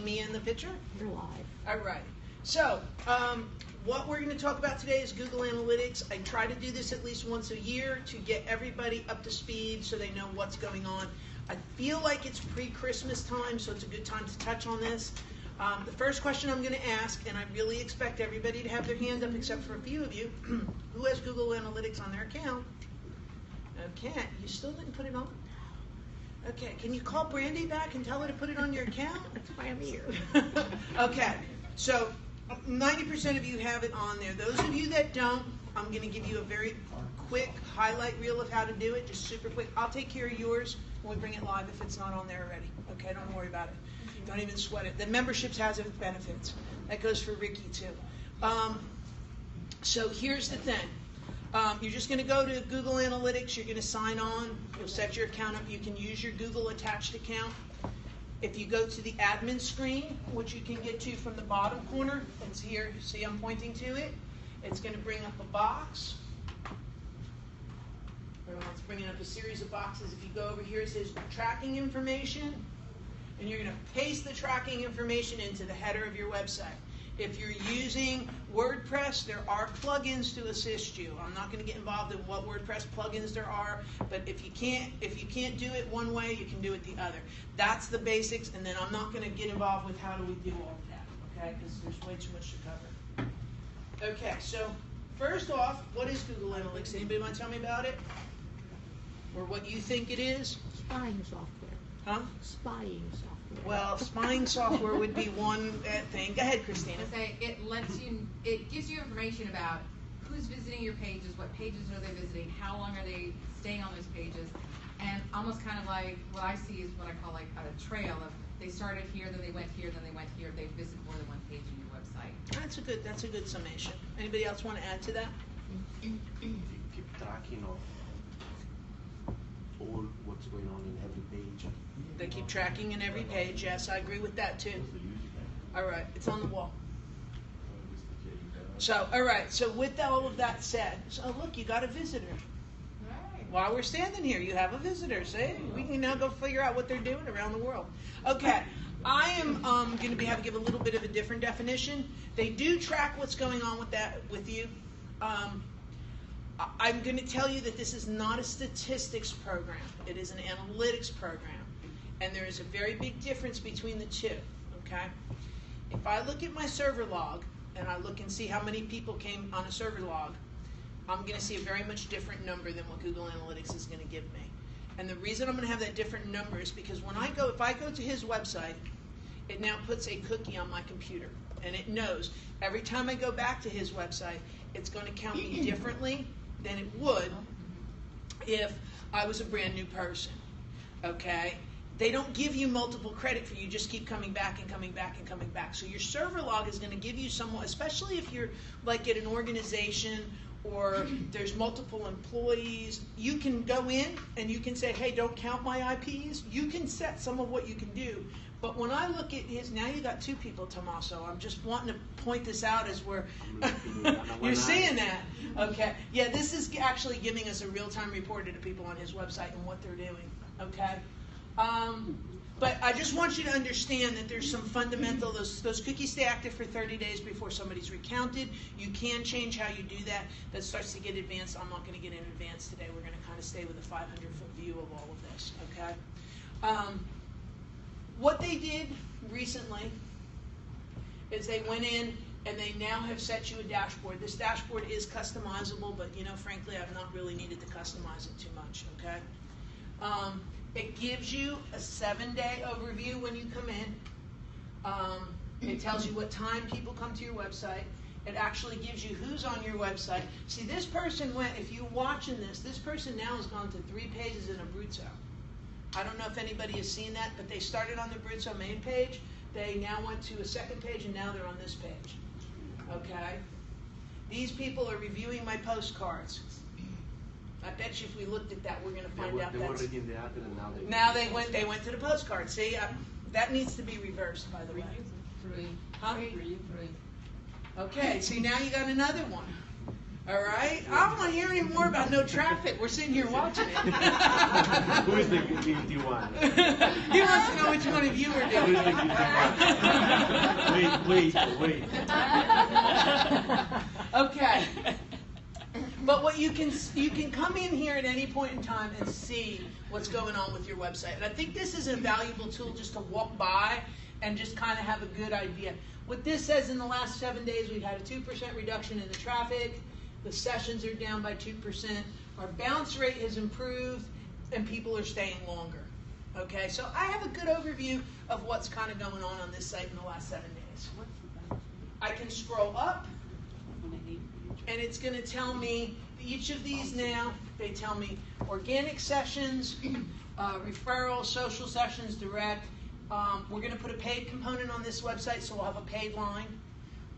me in the picture? You're live. All right. So, what we're going to talk about today is Google Analytics. I try to do this at least once a year to get everybody up to speed so they know what's going on. I feel like it's pre-Christmas time, so it's a good time to touch on this. The first question I'm going to ask, and I really expect everybody to have their hand up except for a few of you, who has Google Analytics on their account? Okay, you still didn't put it on? Okay, can you call Brandy back and tell her to put it on your account? That's why I'm here. Okay, so 90% of you have it on there. Those of you that don't, I'm going to give you a very quick highlight reel of how to do it, just super quick. I'll take care of yours when we bring it live if it's not on there already. Okay, don't worry about it. Don't even sweat it. The memberships has its benefits. That goes for Ricky too. So here's the thing. You're just going to go to Google Analytics. You're going to sign on. You'll set your account up. You can use your Google attached account. If you go to the admin screen, which you can get to from the bottom corner, it's here. See, I'm pointing to it. It's going to bring up a box. It's bringing up a series of boxes. If you go over here, it says tracking information, and you're going to paste the tracking information into the header of your website. If you're using WordPress, there are plugins to assist you. I'm not going to get involved in what WordPress plugins there are, but if you can't do it one way, you can do it the other. That's the basics, and then I'm not going to get involved with how do we do all of that, okay? Because there's way too much to cover. Okay, so first off, what is Google Analytics? Anybody want to tell me about it? Or what you think it is? Spying software. Huh? Spying software. Well, spying software would be one thing. Go ahead, Christina. It gives you information about who's visiting your pages, what pages are they visiting, how long are they staying on those pages, and almost kind of like what I see is what I call like a trail of they started here, then they went here, then they went here. They visited more than one page in your website. That's a good summation. Anybody else want to add to that? You keep tracking of all what's going on in every page. They keep tracking in every page. Yes, I agree with that too. All right, it's on the wall. So, all right, so with all of that said, so look, you got a visitor. Right. While we're standing here, you have a visitor. See, we can now go figure out what they're doing around the world. Okay, I am going to give a little bit of a different definition. They do track what's going on with you. I'm going to tell you that this is not a statistics program. It is an analytics program. And there is a very big difference between the two, okay? If I look at my server log, and I look and see how many people came on a server log, I'm going to see a very much different number than what Google Analytics is going to give me. And the reason I'm going to have that different number is because if I go to his website, it now puts a cookie on my computer. And it knows every time I go back to his website, it's going to count me differently than it would if I was a brand new person, okay? They don't give you multiple credit for you just keep coming back and coming back and coming back. So your server log is going to give you somewhat, especially if you're like at an organization or there's multiple employees, you can go in and you can say, hey, don't count my IPs. You can set some of what you can do. But when I look at his, now you got two people, Tommaso. I'm just wanting to point this out as we're, you're seeing that. Okay. Yeah, this is actually giving us a real-time report to people on his website and what they're doing. Okay. But I just want you to understand that there's some fundamental, those cookies stay active for 30 days before somebody's recounted. You can change how you do that. That starts to get advanced. I'm not going to get in advanced today. We're going to kind of stay with a 500-foot view of all of this, okay? What they did recently is they went in and they now have set you a dashboard. This dashboard is customizable, but frankly, I've not really needed to customize it too much, okay? It gives you a 7-day overview when you come in. It tells you what time people come to your website. It actually gives you who's on your website. See, this person went, if you're watching this person now has gone to 3 pages in Abruzzo. I don't know if anybody has seen that, but they started on the Abruzzo main page. They now went to a 2nd page, and now they're on this page. Okay? These people are reviewing my postcards. I bet you if we looked at that, we're going to find out they that's... were reading the ad and now they went to the postcard. See, that needs to be reversed, by the way. Free. Huh? Free. Okay, see, now you got another one. All right? I don't want to hear any more about no traffic. We're sitting here watching it. Who is the guilty one? He wants to know which one of you are Who is the doing guilty one? Wait. Okay. But what you can come in here at any point in time and see what's going on with your website. And I think this is a valuable tool just to walk by and just kind of have a good idea. What this says, in the last 7 days, we've had a 2% reduction in the traffic. The sessions are down by 2%. Our bounce rate has improved, and people are staying longer. Okay, so I have a good overview of what's kind of going on this site in the last 7 days. I can scroll up, and it's going to tell me each of these now. They tell me organic sessions, referrals, social sessions, direct. We're going to put a paid component on this website, so we'll have a paid line.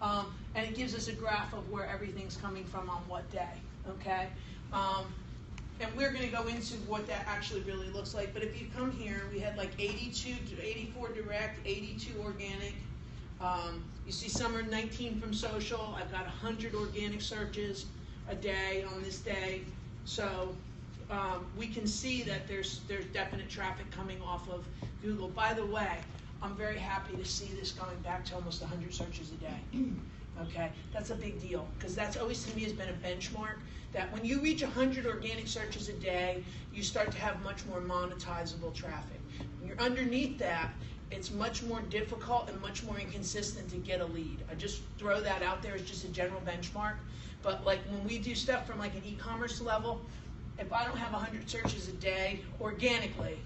And it gives us a graph of where everything's coming from on what day, okay? And we're going to go into what that actually really looks like. But if you come here, we had like 84 direct, 82 organic. You see some are 19 from social. I've got 100 organic searches a day on this day. So we can see that there's definite traffic coming off of Google. By the way, I'm very happy to see this going back to almost 100 searches a day. Okay, that's a big deal, because that's always to me has been a benchmark, that when you reach 100 organic searches a day, you start to have much more monetizable traffic. When you're underneath that, it's much more difficult and much more inconsistent to get a lead. I just throw that out there as just a general benchmark. But like when we do stuff from like an e-commerce level, if I don't have 100 searches a day organically,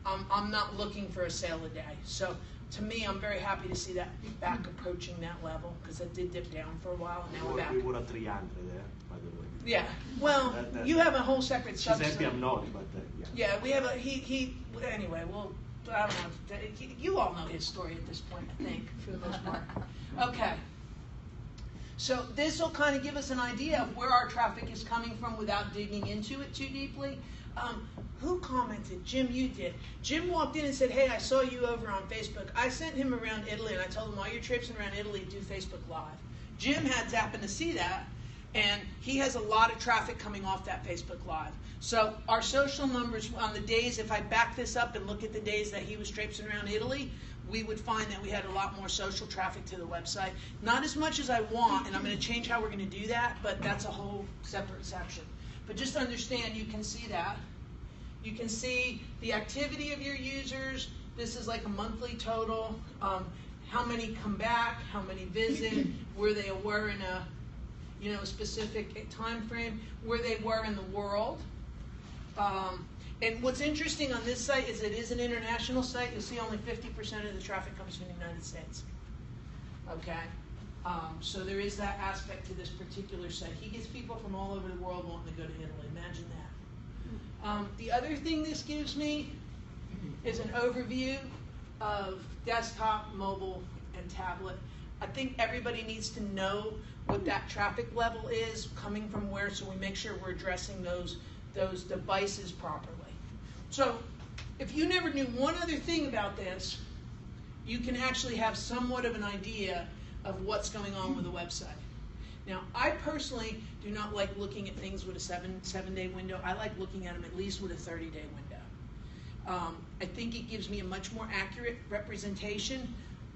I'm not looking for a sale a day. So to me, I'm very happy to see that back approaching that level, because it did dip down for a while, and now we're back. We were at 300 there, by the way. Yeah, well, you have a whole separate She's subset. happy I'm not, but yeah. Yeah, we have anyway, well, I don't know, you all know his story at this point, I think, for the most part. Okay. So this will kind of give us an idea of where our traffic is coming from without digging into it too deeply. Who commented? Jim, you did. Jim walked in and said, hey, I saw you over on Facebook. I sent him around Italy, and I told him, while you're traipsing around Italy, do Facebook Live. Jim had happened to see that, and he has a lot of traffic coming off that Facebook Live. So our social numbers on the days, if I back this up and look at the days that he was traipsing around Italy, we would find that we had a lot more social traffic to the website. Not as much as I want, and I'm going to change how we're going to do that, but that's a whole separate section. But just understand, you can see that. You can see the activity of your users. This is like a monthly total. How many come back? How many visit? Where they were in a specific time frame. Where they were in the world. And what's interesting on this site is it is an international site. You'll see only 50% of the traffic comes from the United States. Okay? So there is that aspect to this particular site. He gets people from all over the world wanting to go to Italy. Imagine that. The other thing this gives me is an overview of desktop, mobile, and tablet. I think everybody needs to know what that traffic level is, coming from where, so we make sure we're addressing those devices properly. So if you never knew one other thing about this, you can actually have somewhat of an idea of what's going on with the website. Now, I personally do not like looking at things with a seven-day window. I like looking at them at least with a 30-day window. I think it gives me a much more accurate representation.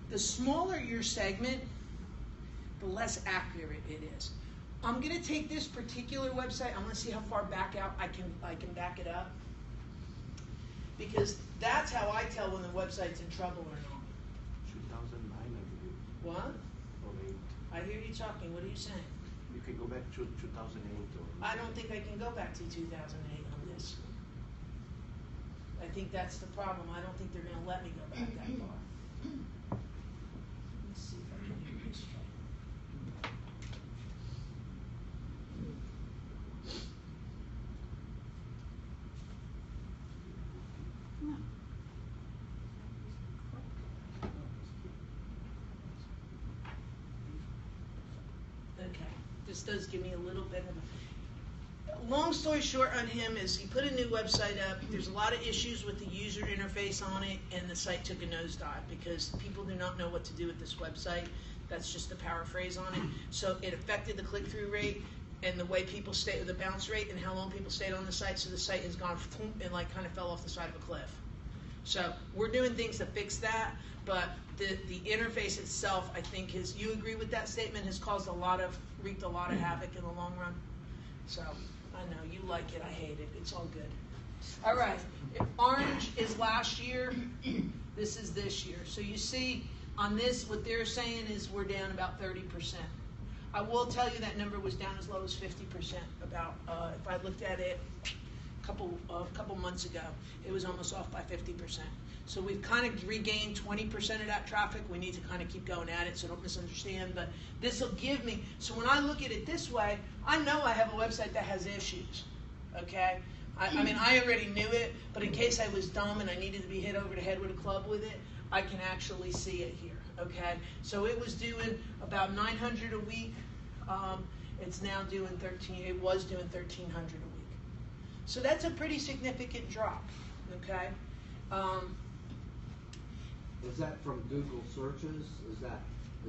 The smaller your segment, the less accurate it is. I'm going to take this particular website. I'm going to see how far back out I can back it up, because that's how I tell when the website's in trouble or not. 2009, I believe. What? Or 8. I hear you talking. What are you saying? You can go back to 2008 or... I don't think I can go back to 2008 on this. I think that's the problem. I don't think they're going to let me go back that far. Let's see if I can do this right. Okay, this does give me a little bit of a... Long story short on him is he put a new website up. There's a lot of issues with the user interface on it, and the site took a nosedive because people do not know what to do with this website. That's just the paraphrase on it. So it affected the click-through rate. and the way people stay, the bounce rate, and how long people stayed on the site. So the site has gone and like kind of fell off the side of a cliff. So we're doing things to fix that, but the interface itself, I think, you agree with that statement, has wreaked a lot of havoc in the long run. So I know you like it, I hate it. It's all good. All right, orange is last year. This is this year. So you see on this, what they're saying is we're down about 30%. I will tell you that number was down as low as 50%. About if I looked at it a couple months ago, it was almost off by 50%. So we've kind of regained 20% of that traffic. We need to kind of keep going at it, so don't misunderstand. But this will give me, so when I look at it this way, I know I have a website that has issues, okay? I mean, I already knew it, but in case I was dumb and I needed to be hit over the head with a club with it, I can actually see it here, okay? So it was doing about 900 a week. It's now doing it was doing 1,300 a week. So that's a pretty significant drop, okay? Is that from Google searches?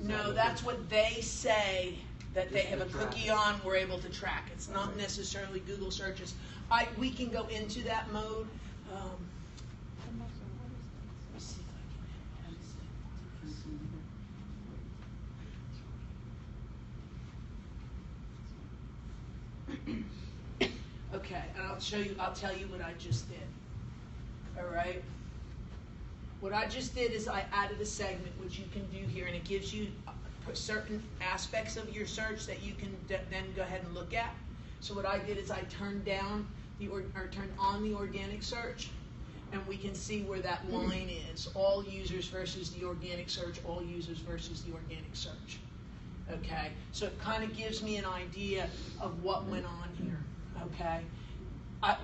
No, that's what they say that they Just have a the traffic. cookie on, we're able to track. It's not Okay. necessarily Google searches. We can go into that mode. Let me see if I can Okay, and I'll tell you what I just did. All right? What I just did is I added a segment, which you can do here, and it gives you certain aspects of your search that you can then go ahead and look at. So what I did is I turned on the organic search, and we can see where that line is. All users versus the organic search, all users versus the organic search. Okay, so it kind of gives me an idea of what went on here. Okay,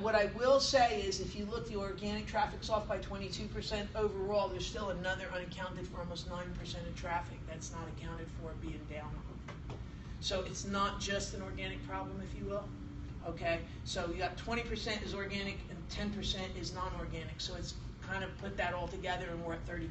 what I will say is if you look, the organic traffic's off by 22% overall. There's still another unaccounted for almost 9% of traffic that's not accounted for being down. So it's not just an organic problem, if you will. Okay, so you got 20% is organic and 10% is non-organic. So it's kind of put that all together and we're at 30%.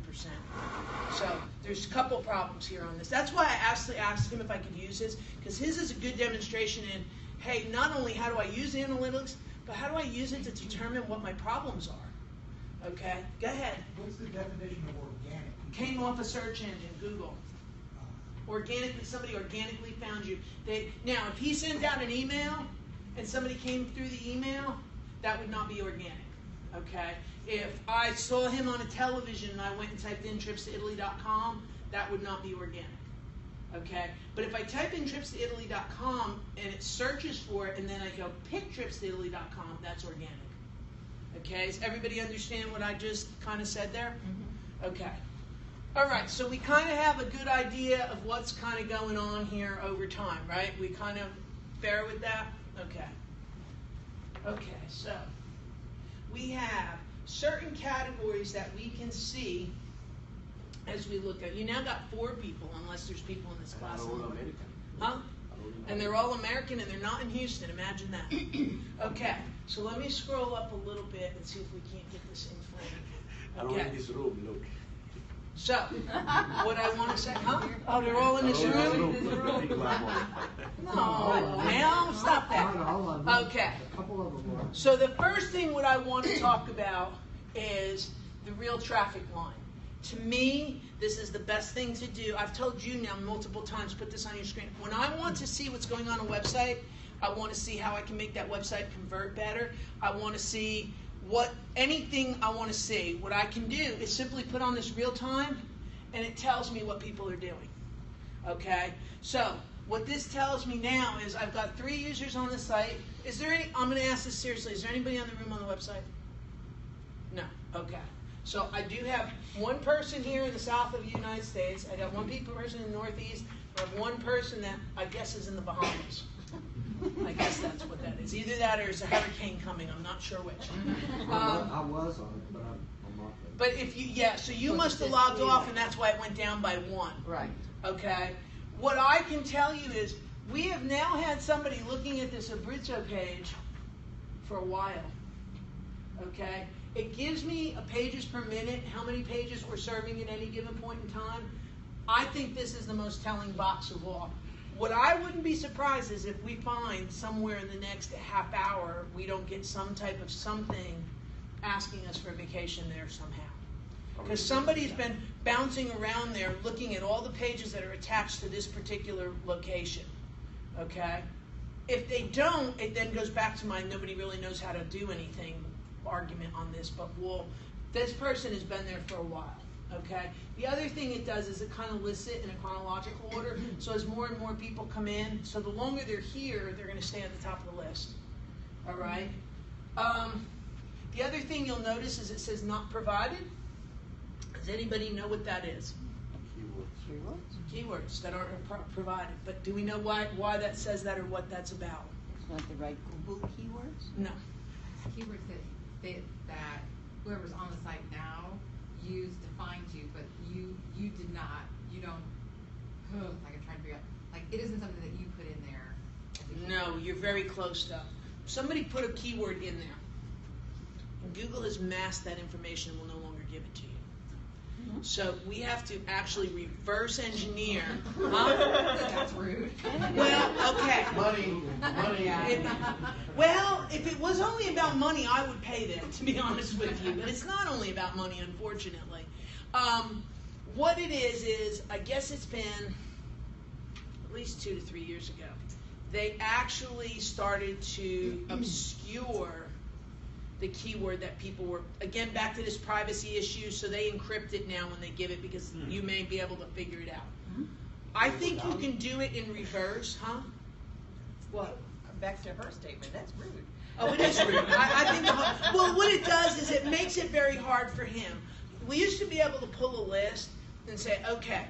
So there's a couple problems here on this. That's why I actually asked him if I could use his, because his is a good demonstration in, hey, not only how do I use analytics, but how do I use it to determine what my problems are? Okay, go ahead. What's the definition of organic? Came off a search engine, Google. Organically, somebody organically found you. Now, if he sent out an email and somebody came through the email, that would not be organic. Okay? If I saw him on a television and I went and typed in tripstoitaly.com, that would not be organic. Okay? But if I type in tripstoitaly.com and it searches for it and then I go pick tripstoitaly.com, that's organic. Okay? Does everybody understand what I just kind of said there? Mm-hmm. Okay. All right, so we kind of have a good idea of what's kind of going on here over time, right? We kind of fair with that? Okay. Okay, so we have certain categories that we can see as we look at. You now got 4 people, unless there's people in this class. All American. Huh? And they're all American and they're not in Houston. Imagine that. Okay, so let me scroll up a little bit and see if we can't get this in frame. All in this room, look. So, what I want to say, huh? Oh, they're all in this room? No, now stop Not that. all of them. Okay. A couple of them were. So the first thing what I want to talk about is the real traffic line. To me, this is the best thing to do. I've told you now multiple times, put this on your screen. When I want to see what's going on a website, I want to see how I can make that website convert better. I want to see anything I want to see. What I can do is simply put on this real time, and it tells me what people are doing. Okay? So, what this tells me now is I've got 3 users on the site. I'm going to ask this seriously. Is there anybody on the room on the website? No. Okay. So I do have 1 person here in the south of the United States. I got 1 person in the Northeast. I have 1 person that I guess is in the Bahamas. I guess that's what that is. Either that or it's a hurricane coming. I'm not sure which. I was on it, but I'm off it. But if so you must have logged off, and that's why it went down by 1. Right. Okay. What I can tell you is we have now had somebody looking at this Abruzzo page for a while. Okay. It gives me a pages per minute, how many pages we're serving at any given point in time. I think this is the most telling box of all. What I wouldn't be surprised is if we find somewhere in the next half hour, we don't get some type of something asking us for a vacation there somehow. Because somebody's been bouncing around there looking at all the pages that are attached to this particular location. Okay? If they don't, it then goes back to my nobody really knows how to do anything argument on this, but this person has been there for a while. Okay? The other thing it does is it kind of lists it in a chronological order, so as more and more people come in, so the longer they're here, they're going to stay at the top of the list. All right? The other thing you'll notice is it says not provided. Does anybody know what that is? Keywords that aren't provided. But do we know why that says that or what that's about? It's not the right Google keywords? No. Keywords that whoever's on the site now used to find you, but you did not. You don't. Like I'm trying to figure out. Like it isn't something that you put in there. As a No, keyword. you're very close though. Somebody put a keyword in there. And Google has masked that information and will no longer give it to you. So we have to actually reverse engineer. That's rude. Well, okay. Money. Well, if it was only about money, I would pay them, to be honest with you. But it's not only about money, unfortunately. What it is I guess it's been at least 2 to 3 years ago. They actually started to obscure the keyword that people were, again, back to this privacy issue, so they encrypt it now when they give it because you may be able to figure it out. I think you can do it in reverse, huh? What? Back to her statement, that's rude. Oh, it is rude. I think, well, what it does is it makes it very hard for him. We used to be able to pull a list and say, okay,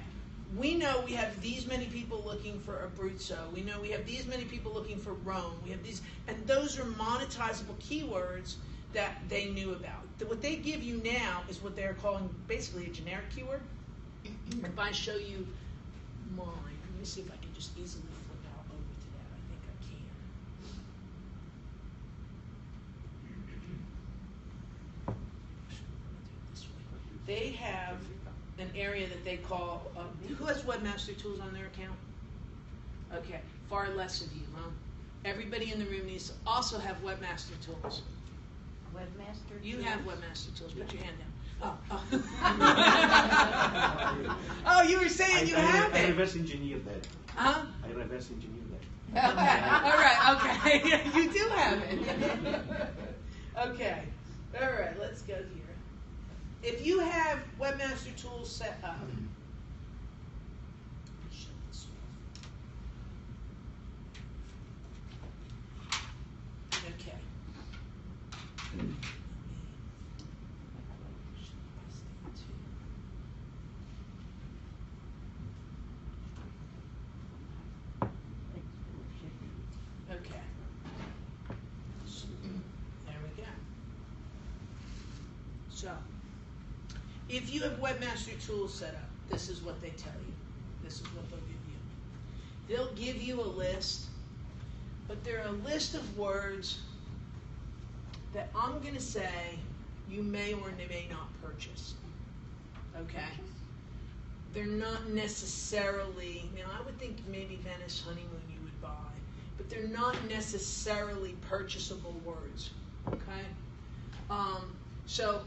we know we have these many people looking for Abruzzo. We know we have these many people looking for Rome. We have these, and those are monetizable keywords that they knew about. What they give you now is what they're calling basically a generic keyword. If I show you mine, let me see if I can just easily flip out over to that. I think I can. They have an area that they call, who has Webmaster Tools on their account? Okay, far less of you, huh? Everybody in the room needs to also have Webmaster Tools. Webmaster? You tools? have Webmaster Tools, put your hand down. Oh, you were saying you have I it. reverse engineered that. Huh? I reverse engineered that. All right, okay. You do have it. Okay. All right, let's go here. If you have Webmaster Tools set up, shut this off. Okay. Okay. There we go. So, if you have Webmaster Tools set up, this is what they tell you. This is what they'll give you. They'll give you a list, but they're a list of words that I'm going to say you may or may not purchase. Okay? They're not necessarily, now I would think maybe Venice Honeymoon you would buy, but they're not necessarily purchasable words. Okay? So,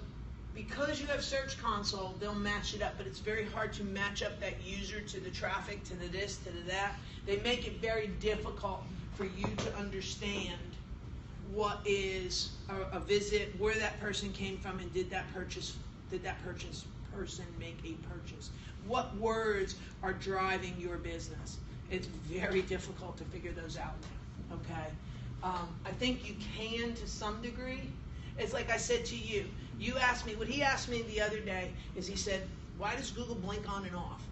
because you have Search Console, they'll match it up, but it's very hard to match up that user to the traffic, to the this, to the that. They make it very difficult for you to understand what is a visit, where that person came from, and did that person make a purchase? What words are driving your business? It's very difficult to figure those out now, okay? I think you can to some degree. It's like I said to you. You asked me, what he asked me the other day is he said, why does Google blink on and off?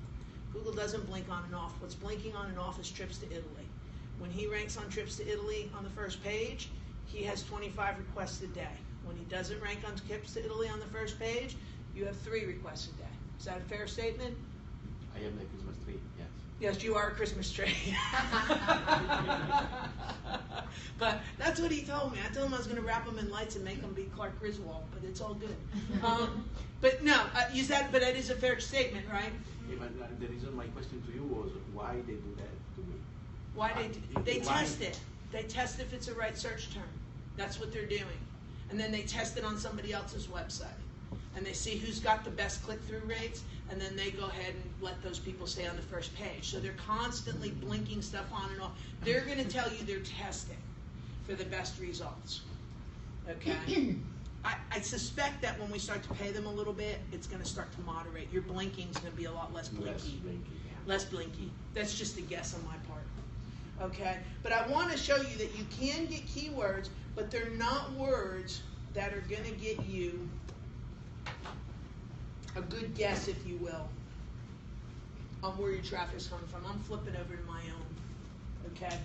Google doesn't blink on and off. What's blinking on and off is trips to Italy. When he ranks on trips to Italy on the first page, he has 25 requests a day. When he doesn't rank on trips to Italy on the first page, you have 3 requests a day. Is that a fair statement? I am the Christmas tree, yes. Yes, you are a Christmas tree. But that's what he told me. I told him I was going to wrap them in lights and make them be Clark Griswold, but it's all good. But no, but that is a fair statement, right? Yeah, but the reason my question to you was why they do that to me. Why they Why? test it. They test if it's a right search term. That's what they're doing. And then they test it on somebody else's website. And they see who's got the best click-through rates, and then they go ahead and let those people stay on the first page. So they're constantly blinking stuff on and off. They're going to tell you they're testing for the best results. Okay? I suspect that when we start to pay them a little bit, it's going to start to moderate. Your blinking is going to be a lot less blinky. Less blinky, yeah. Less blinky. That's just a guess on my part. Okay? But I want to show you that you can get keywords, but they're not words that are going to get you a good guess, if you will, on where your traffic's coming from. I'm flipping over to my own. Okay?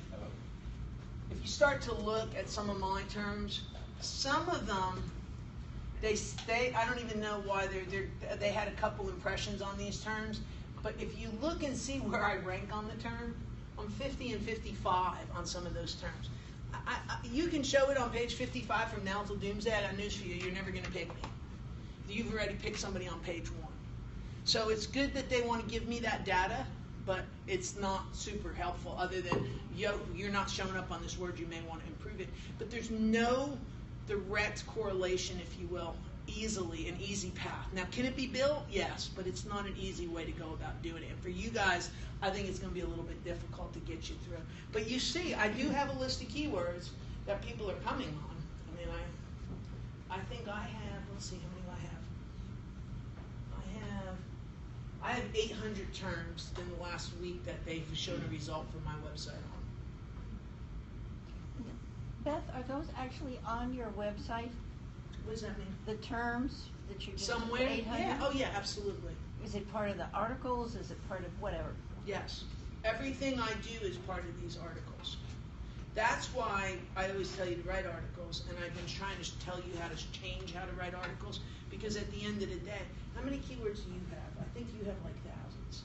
If you start to look at some of my terms, some of them, I don't even know why they had a couple impressions on these terms, but if you look and see where I rank on the term, I'm 50 and 55 on some of those terms. You can show it on page 55 from now till doomsday. I got news for you. You're never going to pick me. You've already picked somebody on page 1. So it's good that they want to give me that data, but it's not super helpful other than, you're not showing up on this word, you may want to improve it. But there's no direct correlation, if you will, easily, an easy path. Now, can it be built? Yes, but it's not an easy way to go about doing it. And for you guys, I think it's going to be a little bit difficult to get you through. But you see, I do have a list of keywords that people are coming on. I mean, I think I have, let's see, how many do I have? I have 800 terms in the last week that they've shown a result for my website on. Beth, are those actually on your website? What does that mean? The terms that you just Somewhere? 800? Yeah. Oh, yeah, absolutely. Is it part of the articles? Is it part of whatever? Yes. Everything I do is part of these articles. That's why I always tell you to write articles, and I've been trying to tell you how to change how to write articles, because at the end of the day, how many keywords do you have? I think you have like thousands.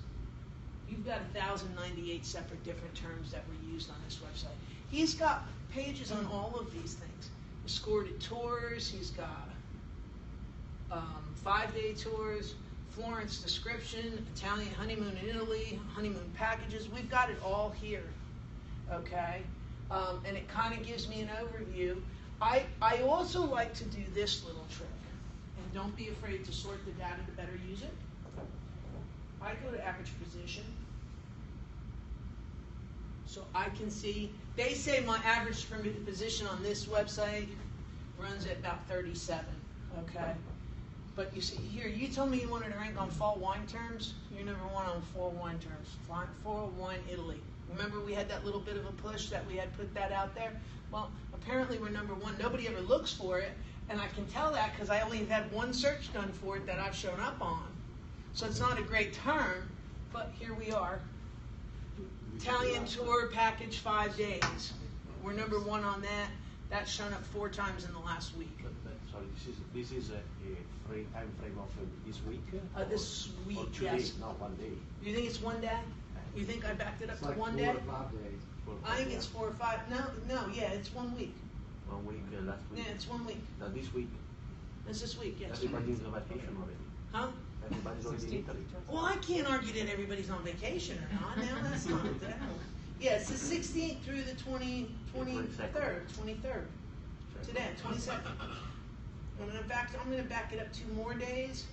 You've got 1,098 separate different terms that were used on this website. He's got pages on all of these things. Escorted tours, he's got 5-day tours, Florence description, Italian honeymoon in Italy, honeymoon packages. We've got it all here, okay? And it kind of gives me an overview. I also like to do this little trick, and don't be afraid to sort the data to better use it. I go to average position, so I can see, they say my average position on this website runs at about 37, okay? But you see here, you told me you wanted to rank on fall wine terms. You're number 1 on fall wine terms. Fall wine Italy. Remember we had that little bit of a push that we had put that out there? Well, apparently we're number 1. Nobody ever looks for it, and I can tell that because I only have had one search done for it that I've shown up on. So it's not a great term, but here we are. Italian tour package 5 days. We're number 1 on that. That's shown up 4 times in the last week. Sorry, this is a time frame of this week? This week, or 2 yes. days, not 1 day. You think it's 1 day? You think I backed it up It's to like 1 4 day? to 5 days. I think it's 4 or 5. No, yeah, it's 1 week. 1 week, last week. Yeah, it's 1 week. Now this week, It's this week, yes. everybody's on vacation already. Huh? Everybody's already in Italy. Well, I can't argue that everybody's on vacation or not. Now that's not that. Yeah, it's the 16th through the 23rd. Today, 22nd. I'm gonna back it up 2 more days,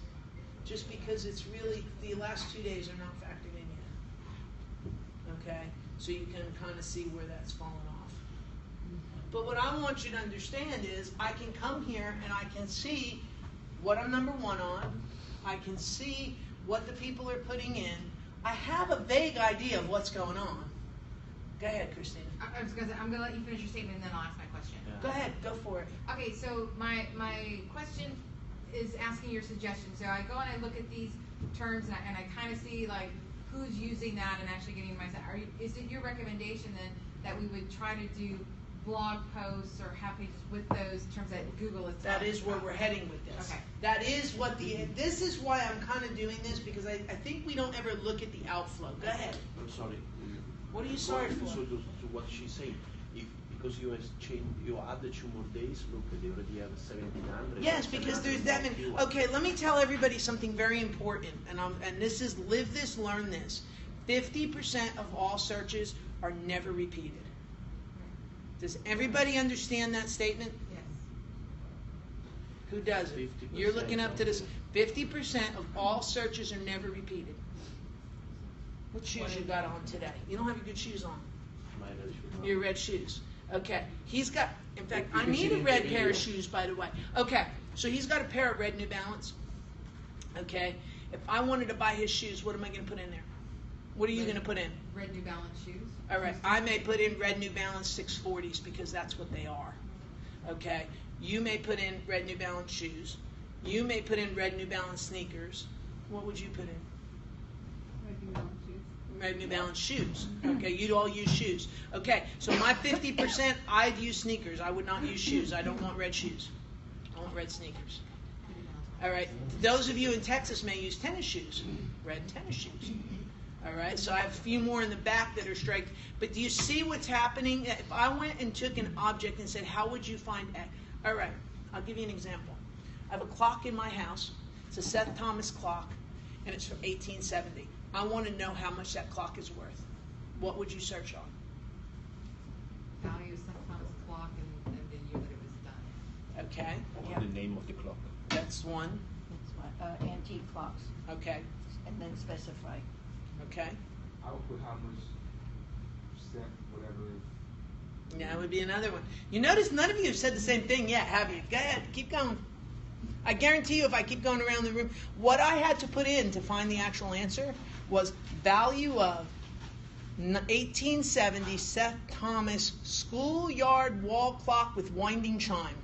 just because it's really, the last 2 days are not factored in yet. Okay, so you can kind of see where that's fallen off. But what I want you to understand is, I can come here and I can see what I'm number 1 on. I can see what the people are putting in. I have a vague idea of what's going on. Go ahead, Christina. I was gonna say, I'm gonna let you finish your statement and then I'll ask my question. Go ahead, go for it. Okay, so my question is asking your suggestion. So I go and I look at these terms and I kind of see like who's using that and actually getting my. Is it your recommendation then that we would try to do blog posts or have pages with those terms that Google is. That is where we're heading with this. Okay. That is what this is why I'm kind of doing this, because I think we don't ever look at the outflow. Go ahead. I'm sorry. What are you sorry for? So to what she's saying, because you added 2 more days, look, they already have 1,700. Yes, because there's that many. Okay, let me tell everybody something very important, and this is live this, learn this. 50% of all searches are never repeated. Does everybody understand that statement? Yes. Who does it? 50%. You're looking up to this. 50% of all searches are never repeated. What shoes you got on today? You don't have your good shoes on. My red shoes. Your red shoes. Okay. He's got, in fact, I Because need you a didn't red take it pair of off. shoes, by the way. Okay. So he's got a pair of red New Balance. Okay. If I wanted to buy his shoes, what am I going to put in there? What are you going to put in? Red New Balance shoes. All right. I may put in red New Balance 640s because that's what they are. Okay. You may put in red New Balance shoes. You may put in red New Balance sneakers. What would you put in? Red New Balance shoes. Okay, you'd all use shoes. Okay, so my 50%, I'd use sneakers. I would not use shoes. I don't want red shoes. I want red sneakers. All right, those of you in Texas may use tennis shoes. Red tennis shoes. All right, so I have a few more in the back that are striped. But do you see what's happening? If I went and took an object and said, how would you find X? All right, I'll give you an example. I have a clock in my house. It's a Seth Thomas clock, and it's from 1870. I want to know how much that clock is worth. What would you search on? Value of St. Thomas clock and the year that it was done. Okay, Or the name of the clock. that's one. That's what, antique clocks, Okay, and then specify. okay. I would put how much step, whatever. That would be another one. You notice none of you have said the same thing yet, have you? Go ahead, keep going. I guarantee you if I keep going around the room, what I had to put in to find the actual answer was value of 1870 Seth Thomas schoolyard wall clock with winding chime.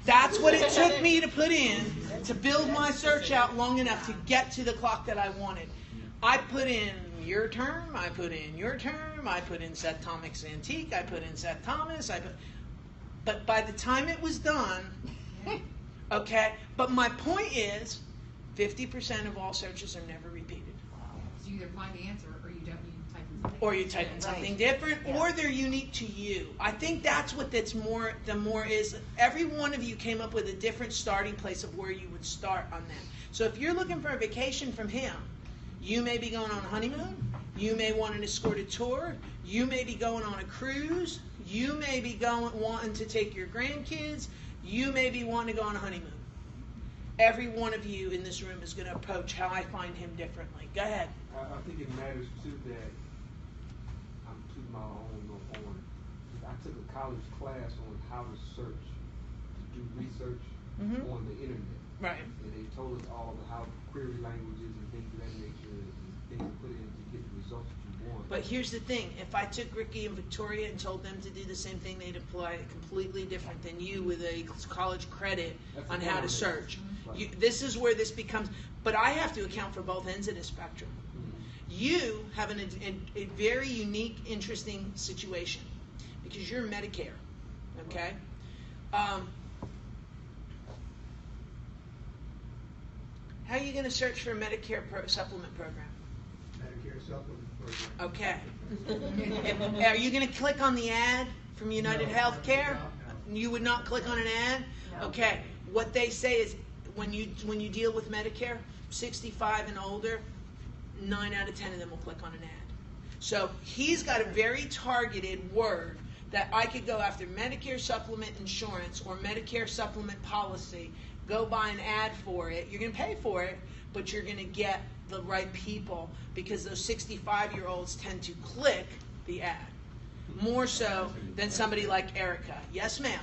That's what it took me to put in to build my search out long enough to get to the clock that I wanted. I put in your term, I put in your term, I put in Seth Thomas Antique, I put in Seth Thomas, but by the time it was done, okay, but my point is 50% of all searches are never repeated. So you either find the answer or you don't. You type in something. Or you type in something different, or they're unique to you. I think that's what the more is. Every one of you came up with a different starting place of where you would start on them. So if you're looking for a vacation from him, you may be going on a honeymoon, you may want an escorted tour, you may be going on a cruise, you may be wanting to take your grandkids, you may be wanting to go on a honeymoon. Every one of you in this room is going to approach how I find him differently. Go ahead. I think it matters too that I'm tooting my own little horn. I took a college class on how to search, to do research on the internet. Right. And they told us all how query languages and things of that nature and things to put in to get the results that you want. But here's the thing, if I took Ricky and Victoria and told them to do the same thing, they'd apply it completely different than you with a college credit That's on the how to point. search. Right. This is where this becomes, but I have to account for both ends of the spectrum. You have a very unique, interesting situation because you're Medicare, okay? How are you going to search for a Medicare supplement program? Medicare supplement program. Okay. Are you going to click on the ad from United No. Healthcare? No. You would not click on an ad? No. Okay. What they say is when you deal with Medicare, 65 and older, 9 out of 10 of them will click on an ad. So he's got a very targeted word that I could go after Medicare supplement insurance or Medicare supplement policy, go buy an ad for it. You're going to pay for it, but you're going to get the right people because those 65-year-olds tend to click the ad more so than somebody like Erica. Yes, ma'am.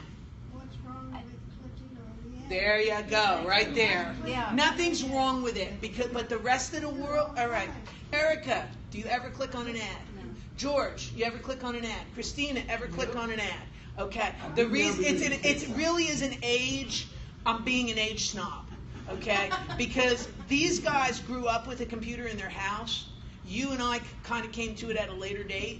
What's wrong with clicking on the ad? There you go, right there. Yeah. Nothing's wrong with it, but the rest of the world, all right. Erica, do you ever click on an ad? George, you ever click on an ad? Christina, ever click on an ad? Okay. The reason it really is an age. I'm being an age snob. Okay, because these guys grew up with a computer in their house. You and I kind of came to it at a later date.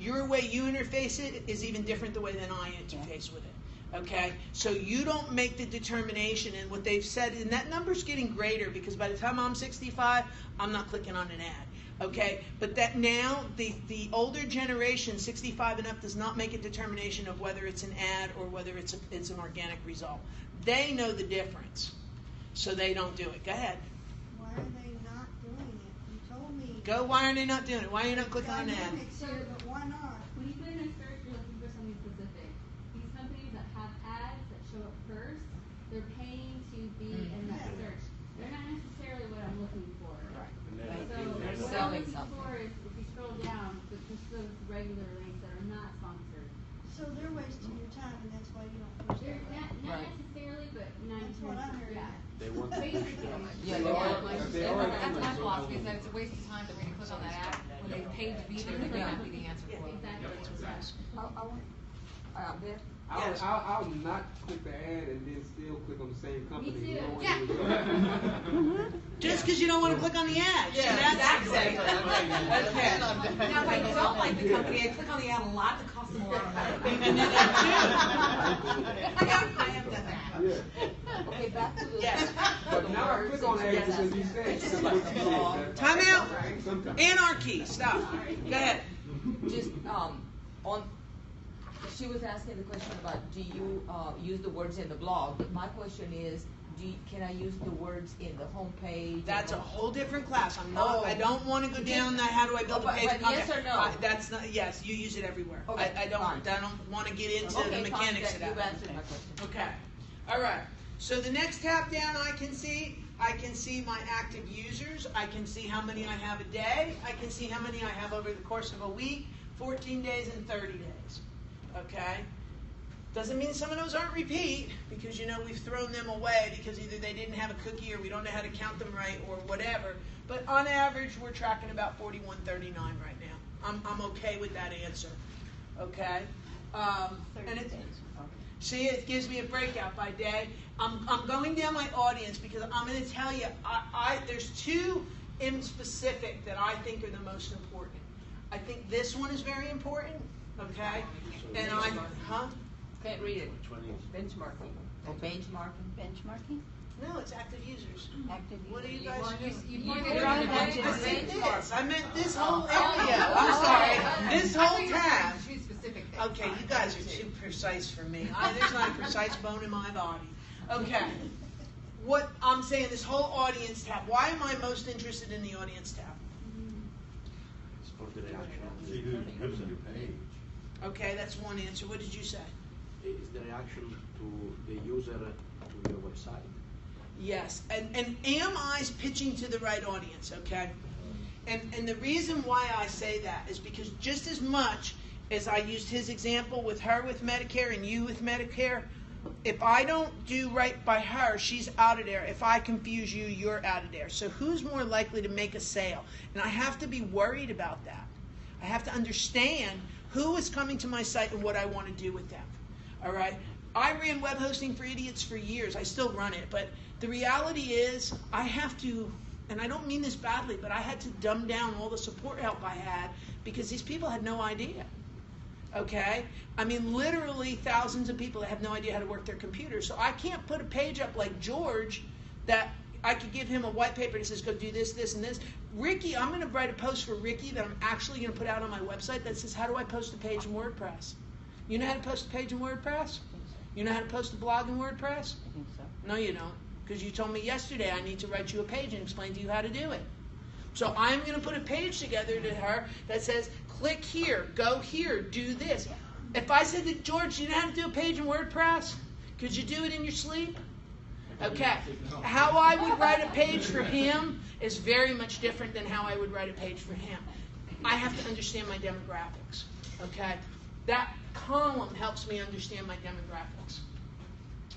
Your way you interface it is even different the way than I interface with it. Okay, so you don't make the determination, and what they've said, and that number's getting greater because by the time I'm 65, I'm not clicking on an ad. Okay, but that now the older generation, 65 and up, does not make a determination of whether it's an ad or whether it's an organic result. They know the difference, so they don't do it. Go ahead. Why are they not doing it? You told me. Go. Why are they not doing it? Why are you not clicking on an ad? Dynamics here, but why not? When you put in a search, you're looking for something specific. These companies that have ads that show up first, they're paying to be in that search. They're not necessarily what I'm looking for. So They're what I'm selling looking something. for is, if you scroll down, just those regular links that are not sponsored. So they're wasting your time, and that's why you don't push They're that. not Right. necessarily, but That's what I heard. yeah. They want to push Basically. them. Yeah, They they are- are. Like, they are that's my doing philosophy, is it. that it's a waste of time for me to click on that ad when they've paid to be there, they may not be the answer for it. Exactly. Beth? Yes. I'll not click the ad and then still click on the same company. Me too. You know what Yeah. it is. Just because you don't want to click on the ad. See, that's exactly. Okay. Now, if I don't like the company, I click on the ad a lot, it costs them a lot of money. You can do that I have done that. Yeah. Okay, back to the. Yes. But now I click on the ad because you said. It's just what you like- said. Time out. Sometimes. Anarchy. Stop. Go ahead. Just, on, she was asking the question about, do you, use the words in the blog? But my question is, can I use the words in the homepage? That's a whole different class. I'm not. I don't want to go down that. How do I build a But- page? but yes or no? That's not. Yes, you use it everywhere. Okay, I don't. fine. I don't want to get into Okay, the fine, mechanics that- of you've that. answered my question. Okay. All right. So the next tab down, I can see my active users. I can see how many I have a day. I can see how many I have over the course of a week, 14 days, and 30 days. Okay. Doesn't mean some of those aren't repeat, because we've thrown them away because either they didn't have a cookie or we don't know how to count them right or whatever. But on average, we're tracking about 4139 right now. I'm okay with that answer. Okay. 30 And it's, days. Okay. see, it gives me a breakout by day. I'm going down my audience because I'm going to tell you, there's two in specific that I think are the most important. I think this one is very important. Okay. And Can't read it. Which one is? Benchmarking. Oh, benchmarking? Benchmarking? No, it's active users. Active What do users. you guys do? You You're pointed on it the out. bench- I said this. I meant this whole Oh, area. yeah. I'm sorry. This I whole thought you were tab. saying two specific things. Okay, you guys are too precise for me. There's not a precise bone in my body. Okay. What I'm saying, this whole audience tab. Why am I most interested in the audience tab? It's for the reaction. See who's using your page. Okay, that's one answer. What did you say? It's the reaction to the user to your website. Yes, and am I pitching to the right audience, okay? And the reason why I say that is because just as much as I used his example with her with Medicare and you with Medicare, if I don't do right by her, she's out of there. If I confuse you, you're out of there. So who's more likely to make a sale? And I have to be worried about that. I have to understand who is coming to my site and what I want to do with them. All right? I ran Web Hosting for Idiots for years. I still run it. But the reality is I have to, and I don't mean this badly, but I had to dumb down all the support help I had because these people had no idea. Okay? I mean, literally thousands of people that have no idea how to work their computer. So I can't put a page up like George that I could give him a white paper that says, go do this, this, and this. Ricky, I'm going to write a post for Ricky that I'm actually going to put out on my website that says, how do I post a page in WordPress? You know how to post a page in WordPress? You know how to post a blog in WordPress? I think so. No, you don't. Because you told me yesterday I need to write you a page and explain to you how to do it. So I'm going to put a page together to her that says, click here, go here, do this. If I said to George, you know how to do a page in WordPress? Could you do it in your sleep? Okay. How I would write a page for him is very much different than how I would write a page for him. I have to understand my demographics. Okay? That column helps me understand my demographics.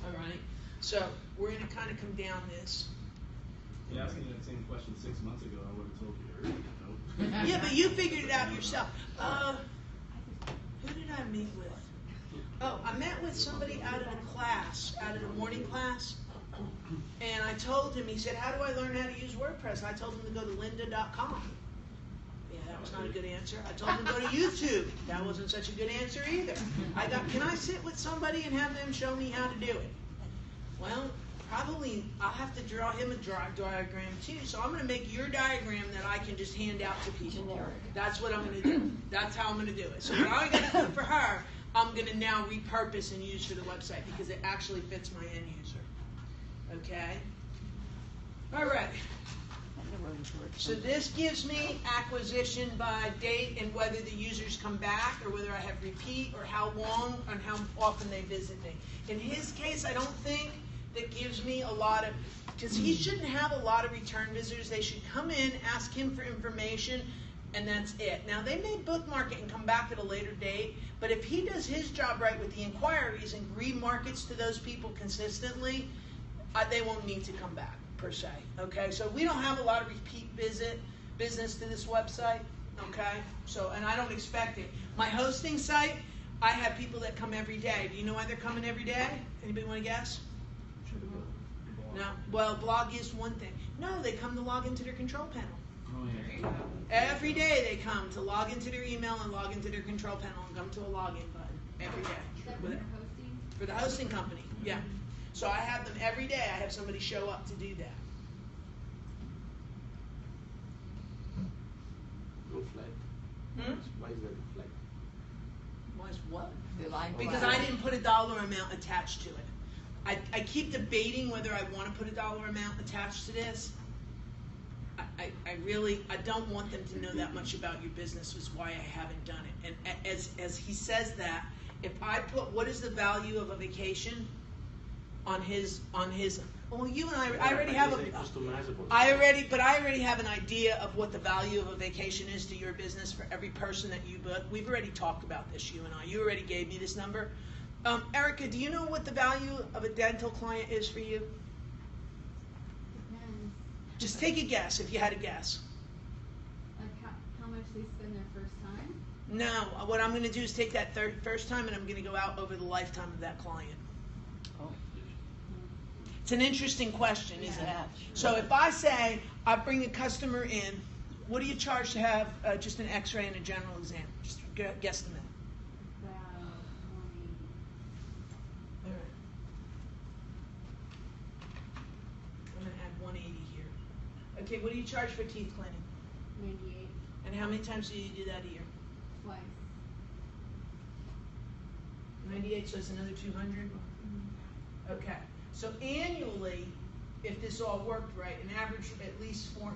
All right? So we're going to kind of come down this. You asked me that same question 6 months ago, I would have told you earlier. Yeah, but you figured it out yourself. Who did I meet with? Oh, I met with somebody out of a class, out of the morning class. And I told him, he said, how do I learn how to use WordPress? And I told him to go to lynda.com. Yeah, that was not a good answer. I told him to go to YouTube. That wasn't such a good answer either. Can I sit with somebody and have them show me how to do it? Well, probably I'll have to draw him a diagram too. So I'm going to make your diagram that I can just hand out to people. That's what I'm going to do. That's how I'm going to do it. So what I'm going to do for her, I'm going to now repurpose and use for the website because it actually fits my end user. Okay? All right. So this gives me acquisition by date and whether the users come back or whether I have repeat or how long and how often they visit me. In his case, I don't think that gives me a lot of, because he shouldn't have a lot of return visitors. They should come in, ask him for information, and that's it. Now, they may bookmark it and come back at a later date, but if he does his job right with the inquiries and remarkets to those people consistently, they won't need to come back, per se. Okay, so we don't have a lot of repeat business to this website. Okay, so, and I don't expect it. My hosting site, I have people that come every day. Do you know why they're coming every day? Anybody want to guess? No. Well, blog is one thing. No, they come to log into their control panel. Oh, yeah. Every day they come to log into their email and log into their control panel and come to a login button every day. Is that for their hosting? For the hosting company, yeah. So I have them every day. I have somebody show up to do that. Reflect. Why is that reflect? Why is what? The line Because below. I didn't put a dollar amount attached to it. I keep debating whether I want to put a dollar amount attached to this. I don't want them to know that much about your business, is why I haven't done it. And as he says that, if I put what is the value of a vacation on his, well, you and I already have Customizable. I already have an idea of what the value of a vacation is to your business for every person that you book. We've already talked about this, you and I. You already gave me this number. Erica, do you know what the value of a dental client is for you? Depends. Just take a guess if you had a guess. Like how much they spend their first time? No, what I'm going to do is take that first time and I'm going to go out over the lifetime of that client. It's an interesting question, isn't it? So if I say I bring a customer in, what do you charge to have just an x-ray and a general exam? Just guesstimate. About 180. All right. I'm going to add 180 here. Okay, what do you charge for teeth cleaning? 98. And how many times do you do that a year? Twice. 98, so it's another 200? Okay. So annually, if this all worked right, an average at least $400.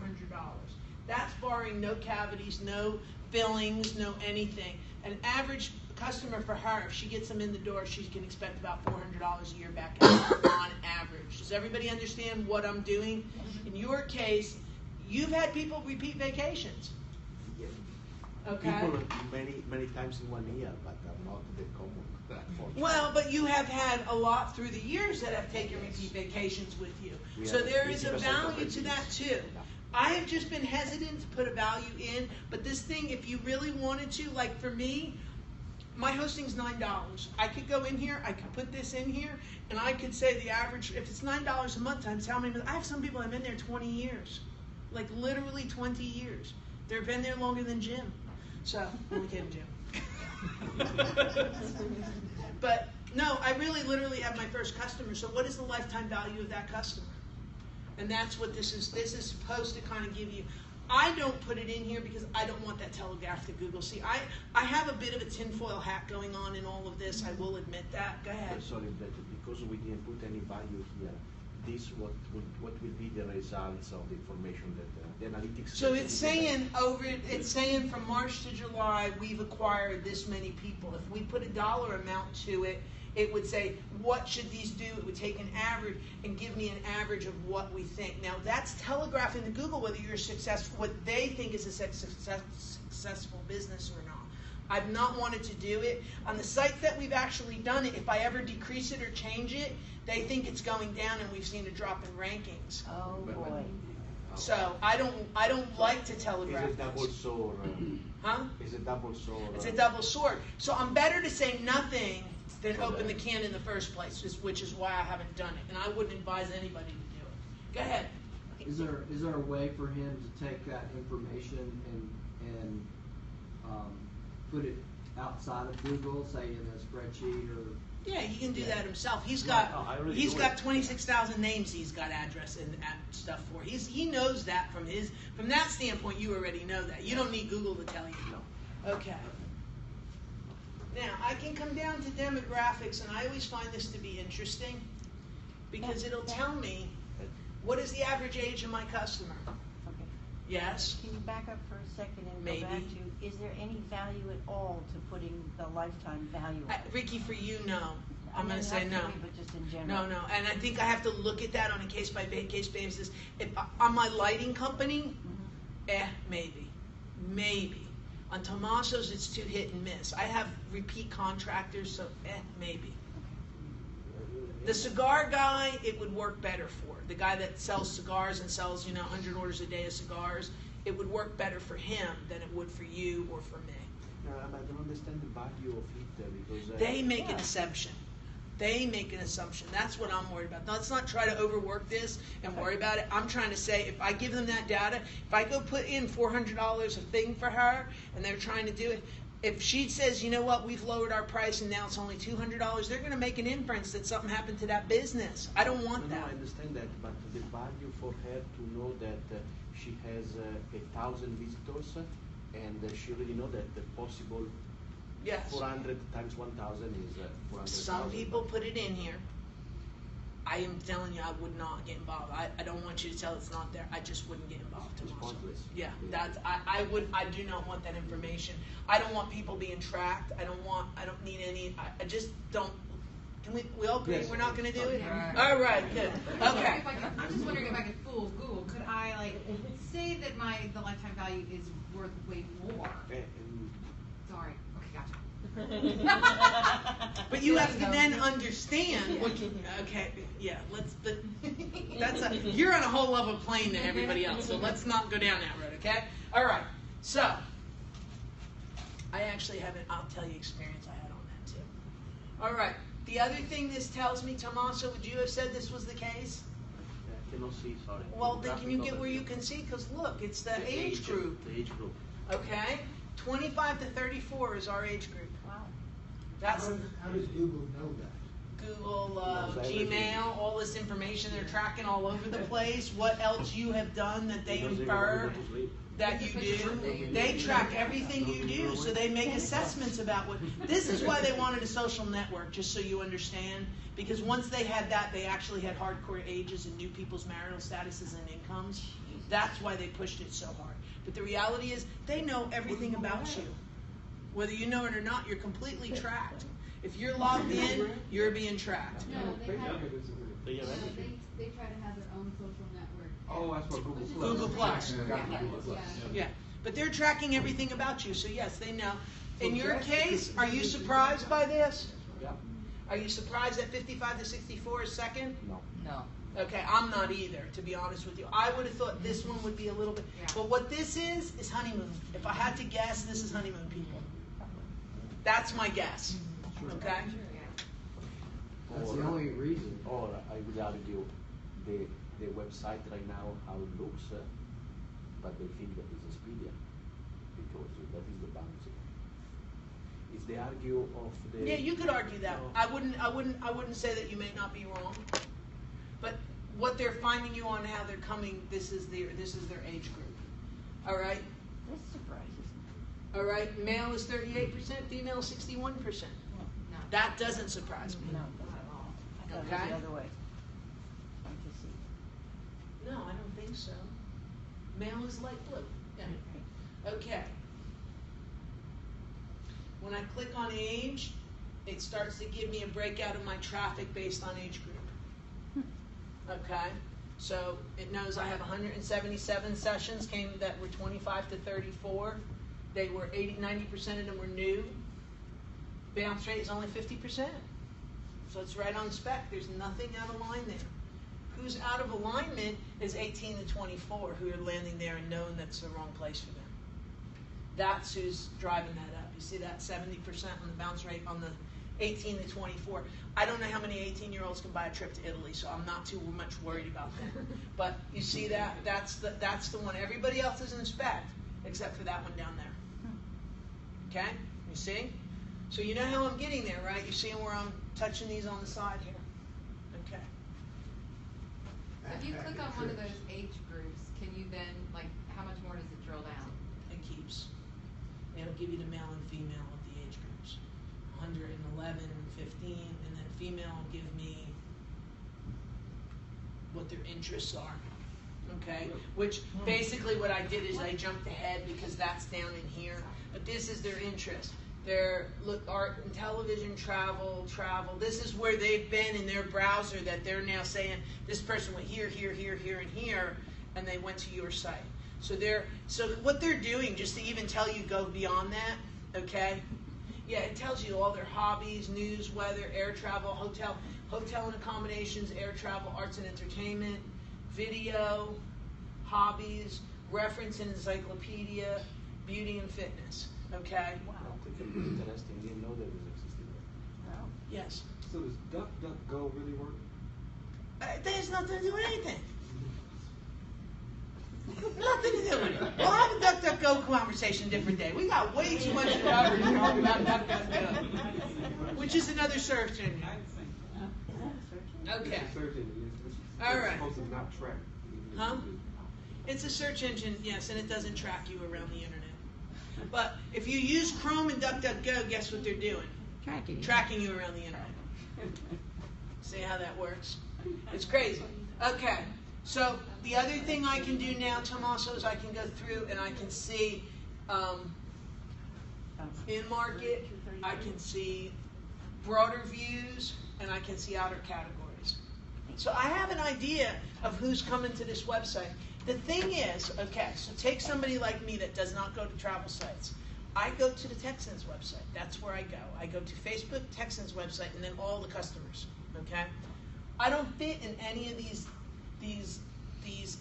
That's barring no cavities, no fillings, no anything. An average customer for her, if she gets them in the door, she can expect about $400 a year back out on average. Does everybody understand what I'm doing? In your case, you've had people repeat vacations. Yeah. Okay. People many times in 1 year, but not the common. Well, but you have had a lot through the years that have taken repeat vacations with you. So there is a value to that too. I have just been hesitant to put a value in, but this thing, if you really wanted to, like for me, my hosting's $9. I could go in here, I could put this in here, and I could say the average, if it's $9 a month times how many, I have some people that have been there 20 years. Like literally 20 years. They've been there longer than Jim. So, only kidding, Jim. But no, I really literally have my first customer. So what is the lifetime value of that customer? And that's what this is. This is supposed to kind of give you. I don't put it in here because I don't want that telegraph to Google. See, I have a bit of a tinfoil hat going on in all of this. I will admit that. Go ahead. Sorry, but because we didn't put any value here, this what will be the results of the information that the analytics. So it's saying it's saying from March to July we've acquired this many people. If we put a dollar amount to it, it would say what should these do. It would take an average and give me an average of what we think. Now that's telegraphing to Google whether you're successful, what they think is a successful business or not. I've not wanted to do it. On the sites that we've actually done it, if I ever decrease it or change it, they think it's going down and we've seen a drop in rankings. Oh, boy. So I don't like to telegraph. Is it double sword? Huh? Is it double sword? It's a double sword. So I'm better to say nothing than open the can in the first place, which is why I haven't done it. And I wouldn't advise anybody to do it. Go ahead. Is there a way for him to take that information and put it outside of Google, say in a spreadsheet or? Yeah, he can do that himself. He's Right. got No, I really he's do got it. 26,000 names. He's got address and stuff for. He knows that from that standpoint. You already know that. You don't need Google to tell you. No. Okay. Now I can come down to demographics, and I always find this to be interesting because it'll tell me what is the average age of my customer. Okay. Yes. Can you back up for a second and Maybe. go back to, is there any value at all to putting the lifetime value? Ricky, for you, no. I'm I going mean, to say not no. for me, but just in general. No, and I think I have to look at that on a case by case basis. If on my lighting company, maybe. On Tomaso's, it's too hit and miss. I have repeat contractors, so maybe. The cigar guy, it would work better for. The guy that sells cigars and sells, 100 orders a day of cigars, it would work better for him than it would for you or for me. I don't understand the value of it because They make an assumption. That's what I'm worried about. Let's not try to overwork this and worry about it. I'm trying to say, if I give them that data, if I go put in $400 a thing for her, and they're trying to do it, if she says, you know what, we've lowered our price and now it's only $200, they're going to make an inference that something happened to that business. I don't want that. I understand that, but the value for her to know that she has 1,000 visitors, and she already know that the possible Yes. 400 times 1,000 is 400,000. Some people put it in here. I am telling you, I would not get involved. I don't want you to tell it's not there. I just wouldn't get involved. It's pointless. Yeah, that's I do not want that information. I don't want people being tracked. I don't need any. I just don't. Can we all agree Yes. we're not going to do it? Yeah. All right, good. Okay. I'm just wondering if I could fool Google. Could I say that the lifetime value is worth way more? Sorry. Okay, gotcha. But you have to then understand what you, okay, yeah, you're on a whole level plane than everybody else, so let's not go down that road, okay? All right, so, I actually have I'll tell you experience I had on that too. All right, the other thing this tells me, Tommaso, would you have said this was the case? I cannot see, sorry. Well, then can you get where you can see? Because look, it's the age group. The age group. Okay, 25 to 34 is our age group. Wow. That's How does Google know that? Google, Knows everything. Gmail, all this information they're tracking all over the place. What else you have done that they Because infer want to sleep. that you do? They track everything you do, so they make assessments about what. This is why they wanted a social network, just so you understand. Because once they had that, they actually had hardcore ages and knew people's marital statuses and incomes. That's why they pushed it so hard. But the reality is, they know everything about you. Whether you know it or not, you're completely tracked. If you're logged in, you're being tracked. No, they have, They have everything. they try to have their own social network. Oh, that's what Google Plus. Google Plus. Yeah. Yeah, but they're tracking everything about you, so yes, they know. In your case, are you surprised by this? Yeah. Are you surprised that 55 to 64 is second? No. No. Okay, I'm not either, to be honest with you. I would have thought this one would be a little bit, but what this is honeymoon. If I had to guess, this is honeymoon people. That's my guess, okay? That's the only reason. Or I would argue the website right now, how it looks, but they think that it's Expedia, because that is the boundary. If they argue of the... Yeah, you could argue that. I wouldn't say that you may not be wrong. But what they're finding you on, how they're coming, this is their age group. All right? This surprises me. All right, male is 38%, female is 61%. No. That doesn't surprise me. No, not at all. I thought it Okay. was the other way. I can see. No, I don't think so. Male is light blue. Yeah. Okay. When I click on age, it starts to give me a breakout of my traffic based on age group. Okay, so it knows I have 177 sessions that were 25 to 34. They were 90% of them were new. Bounce rate is only 50%. So it's right on spec. There's nothing out of line there. Who's out of alignment is 18 to 24 who are landing there and knowing that's the wrong place for them. That's who's driving that up. You see that 70% on the bounce rate on the 18 to 24. I don't know how many 18-year-olds can buy a trip to Italy, so I'm not too much worried about that. But you see that? That's the one. Everybody else is in spec, except for that one down there. Okay? You see? So you know how I'm getting there, right? You're seeing where I'm touching these on the side here. Okay. So if you click on one of those age groups, can you then, like, how much more does it drill down? It keeps. It'll give you the male and female of the age groups. 111, 15, and then female will give me what their interests are. Okay? Which basically what I did is I jumped ahead because that's down in here. But this is their interest. Their art and television, travel. This is where they've been in their browser that they're now saying this person went here, here, here, here, and here, and they went to your site. So what they're doing, just to even tell you go beyond that, okay? Yeah, it tells you all their hobbies, news, weather, air travel, hotel and accommodations, air travel, arts and entertainment, video, hobbies, reference and encyclopedia, beauty and fitness. Okay? Wow. I think it's interesting. Didn't know that this existed. Wow. Yes. So does DuckDuckGo really work? That has nothing to do with anything. Nothing to do with it. We'll have a DuckDuckGo conversation a different day. We got way too much to cover to talk about DuckDuckGo, which is another search engine. Okay. It's a search engine. All right. It's supposed to not track. Huh? It's a search engine, yes, and it doesn't track you around the internet. But if you use Chrome and DuckDuckGo, guess what they're doing? Tracking you around the internet. See how that works? It's crazy. Okay. So the other thing I can do now, Tommaso, is I can go through and I can see in market, I can see broader views, and I can see outer categories. So I have an idea of who's coming to this website. The thing is, okay, so take somebody like me that does not go to travel sites. I go to the Texans website. That's where I go. I go to Facebook, Texans website, and then all the customers, okay? I don't fit in any of these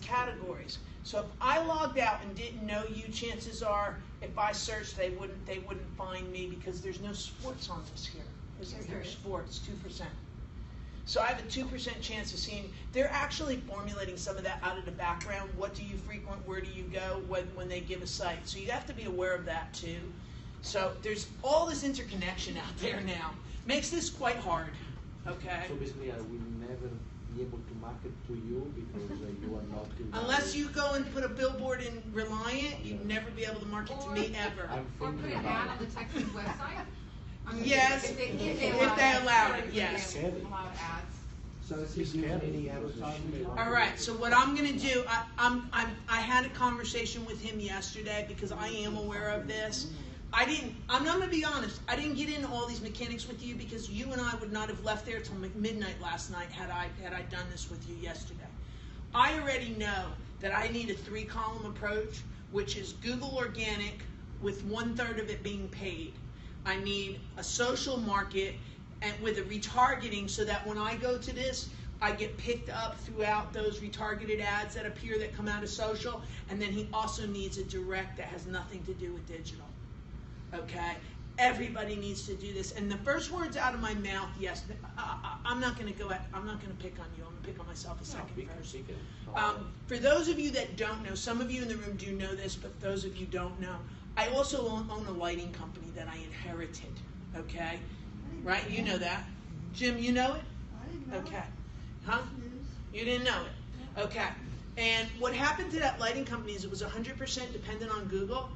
categories. So if I logged out and didn't know you, chances are if I searched, they wouldn't find me because there's no sports on this here. Is there sports? 2%. So I have a 2% chance of seeing. They're actually formulating some of that out of the background. What do you frequent? Where do you go when they give a site? So you have to be aware of that too. So there's all this interconnection out there now. Makes this quite hard. Okay. So basically, I will never be able to market to you because you are not. Unless you go and put a billboard in Reliant, you'd never be able to market to me ever. Or put an ad on the Texans website. Yes, if they allow it, yes. Allow ads. So is he doing any advertising? All right. So what I'm going to do, I had a conversation with him yesterday because I am aware of this. I'm not going to be honest. I didn't get into all these mechanics with you because you and I would not have left there till midnight last night had I done this with you yesterday. I already know that I need a 3-column approach, which is Google organic with 1/3 of it being paid. I need a social market and with a retargeting so that when I go to this, I get picked up throughout those retargeted ads that appear that come out of social. And then he also needs a direct that has nothing to do with digital. Okay? Everybody needs to do this. And the first words out of my mouth, yes, I'm not going to pick on you. I'm going to pick on myself a second first. For those of you that don't know, some of you in the room do know this, but those of you don't know, I also own a lighting company that I inherited, okay? Right? You know that. Jim, you know it? I didn't know Okay. it. Huh? News. You didn't know it? Okay. And what happened to that lighting company is it was 100% dependent on Google,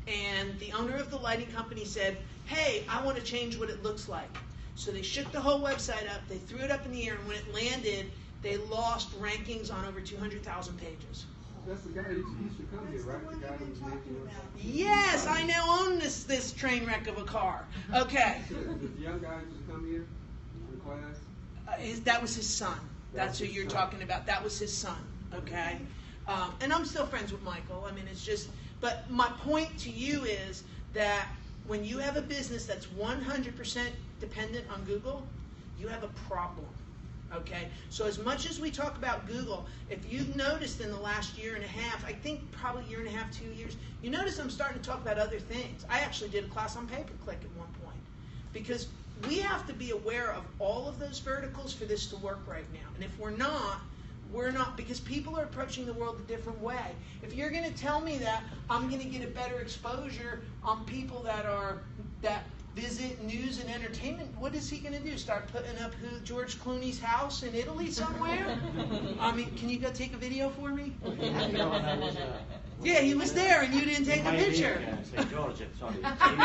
and the owner of the lighting company said, hey, I want to change what it looks like. So they shook the whole website up, they threw it up in the air, and when it landed, they lost rankings on over 200,000 pages. That's the guy who used to come here, right? The guy who was making Yes, I now own this train wreck of a car. Okay. The young guy who used to come here in class? That was his son. That's who you're talking about. That was his son. Okay. And I'm still friends with Michael. I mean, it's just, but my point to you is that when you have a business that's 100% dependent on Google, you have a problem. Okay, so as much as we talk about Google, if you've noticed in the last year and a half, I think probably year and a half, 2 years, you notice I'm starting to talk about other things. I actually did a class on pay-per-click at one point because we have to be aware of all of those verticals for this to work right now. And if we're not, because people are approaching the world a different way. If you're going to tell me that I'm going to get a better exposure on people that visit news and entertainment, what is he going to do? Start putting up George Clooney's house in Italy somewhere? I mean, can you go take a video for me? Yeah, he was there and you didn't take a picture. St. George, sorry. Next time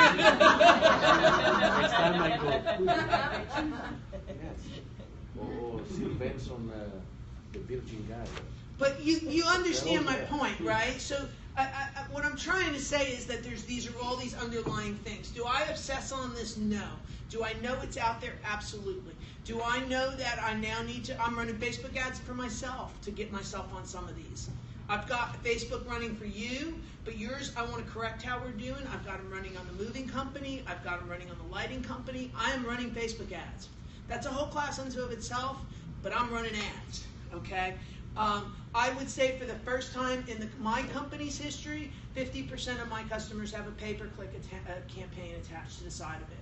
I go. Yes. Or Sylvans on the Virgin Islands. But you understand my point, right? So what I'm trying to say is that these are all these underlying things. Do I obsess on this? No. Do I know it's out there? Absolutely. Do I know that I now I'm running Facebook ads for myself to get myself on some of these? I've got Facebook running for you, but yours I want to correct how we're doing. I've got them running on the moving company. I've got them running on the lighting company. I am running Facebook ads. That's a whole class unto of itself, but I'm running ads, okay? I would say for the first time in my company's history, 50% of my customers have a pay-per-click campaign attached to the side of it.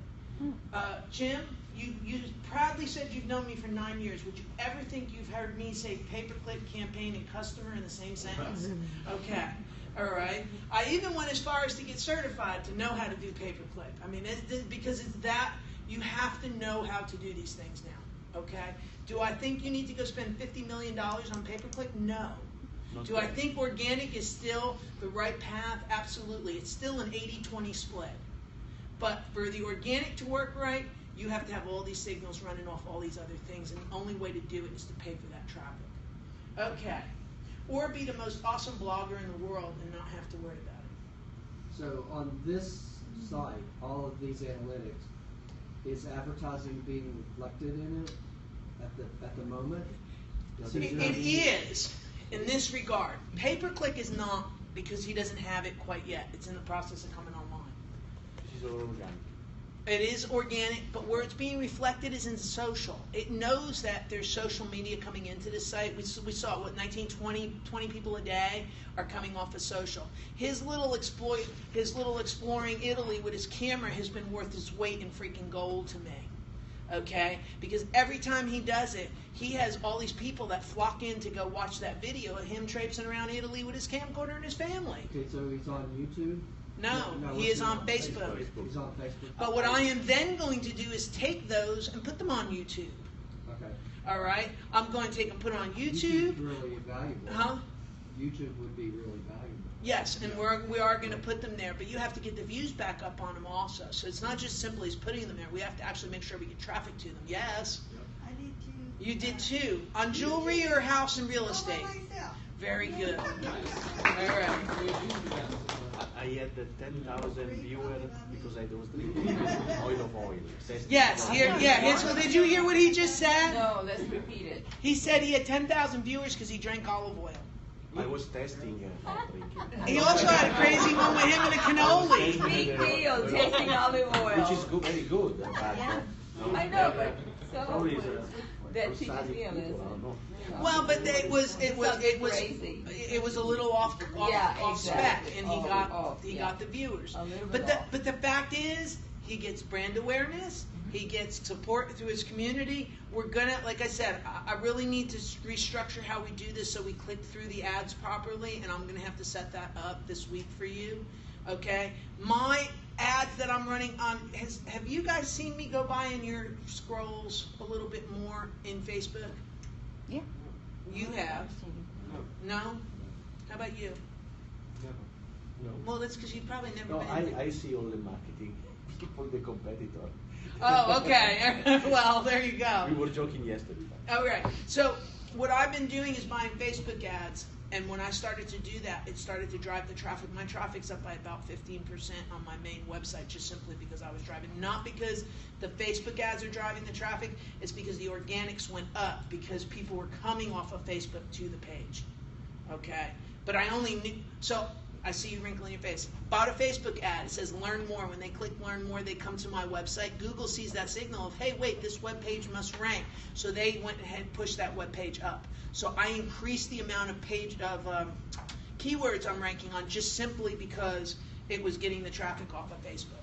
Jim, you proudly said you've known me for 9 years. Would you ever think you've heard me say pay-per-click campaign and customer in the same sentence? Okay, all right. I even went as far as to get certified to know how to do pay-per-click. I mean, because it's that, you have to know how to do these things now, okay? Do I think you need to go spend $50 million on pay-per-click? No. Do I think organic is still the right path? Absolutely. It's still an 80-20 split. But for the organic to work right, you have to have all these signals running off all these other things, and the only way to do it is to pay for that traffic. Okay. Or be the most awesome blogger in the world and not have to worry about it. So on this site, all of these analytics, is advertising being reflected in it at the moment? It is, in this regard. Pay-per-click is not, because he doesn't have it quite yet. It's in the process of coming online. This is all organic. It is organic, but where it's being reflected is in social. It knows that there's social media coming into the site. We saw, 20 people a day are coming off of social. His little exploring Italy with his camera has been worth his weight in freaking gold to me. Okay? Because every time he does it, he has all these people that flock in to go watch that video of him traipsing around Italy with his camcorder and his family. Okay, so he's on YouTube? No, he is on Facebook. He's on Facebook. But what I am then going to do is take those and put them on YouTube. Okay. All right? I'm going to take and put it on YouTube. YouTube's really valuable. Huh? YouTube would be really valuable. Yes, and we are going to put them there, but you have to get the views back up on them also. So it's not just simply as putting them there. We have to actually make sure we get traffic to them. Yes? I did too. You did too. On jewelry or house and real estate? Myself. Very good. All right. I had 10,000 viewers because I was drinking oil of oil. Yes, did you hear what he just said? No, let's repeat it. He said he had 10,000 viewers because he drank olive oil. I was testing drinking. He also had a crazy one with him and a cannoli. Big deal, tasting olive oil. Which is good, very good. But, Yeah, I know, but so probably is that for teaches sadistic me a people, I lesson. don't know. Well, but it was a little off spec, and he got the viewers. A little bit But the fact is, he gets brand awareness. He gets support through his community. We're gonna, like I said, I really need to restructure how we do this so we click through the ads properly, and I'm gonna have to set that up this week for you. Okay, my ads that I'm running on. Have you guys seen me go by in your scrolls a little bit more in Facebook? Yeah. You have. No? How about you? No. Well, that's because you've probably never No, been. I see all the marketing for the competitor. Oh, okay. Well, there you go. We were joking yesterday. All right. So what I've been doing is buying Facebook ads, and when I started to do that, it started to drive the traffic. My traffic's up by about 15% on my main website, just simply because I was driving. Not because the Facebook ads are driving the traffic, it's because the organics went up because people were coming off of Facebook to the page. Okay? But I only knew, so I see you wrinkling your face. Bought a Facebook ad. It says learn more. When they click learn more, they come to my website. Google sees that signal of, hey, wait, this web page must rank. So they went ahead and pushed that web page up. So I increased the amount of keywords I'm ranking on just simply because it was getting the traffic off of Facebook.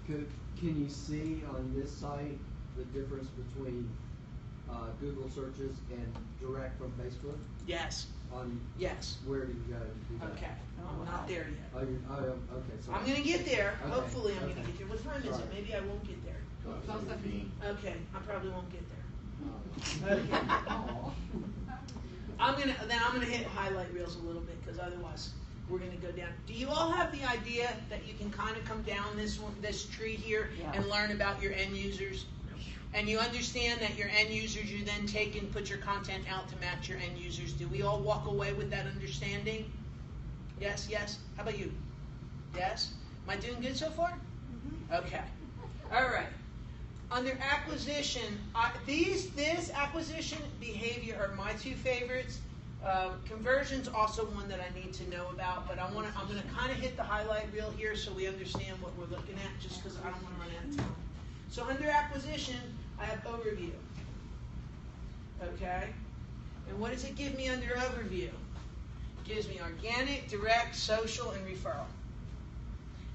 Can you see on this site the difference between Google searches and direct from Facebook? Yes. Yes. Where do you go to do that? Okay, I'm not there yet. Oh, okay. So I'm gonna get there. Okay, Hopefully, I'm gonna okay. get there. What time is it? Sorry. Maybe I won't get there. 12:17. Okay, I probably won't get there. Oh. Okay. I'm gonna hit highlight reels a little bit because otherwise we're gonna go down. Do you all have the idea that you can kind of come down this tree here and learn about your end users? And you understand that your end users, you then take and put your content out to match your end users. Do we all walk away with that understanding? Yes, yes. How about you? Yes? Am I doing good so far? Okay. All right. Under acquisition, this acquisition behavior are my two favorites. Conversion's also one that I need to know about, but I'm gonna kind of hit the highlight reel here so we understand what we're looking at, just because I don't want to run out of time. So under acquisition, I have overview. Okay? And what does it give me under overview? It gives me organic, direct, social, and referral.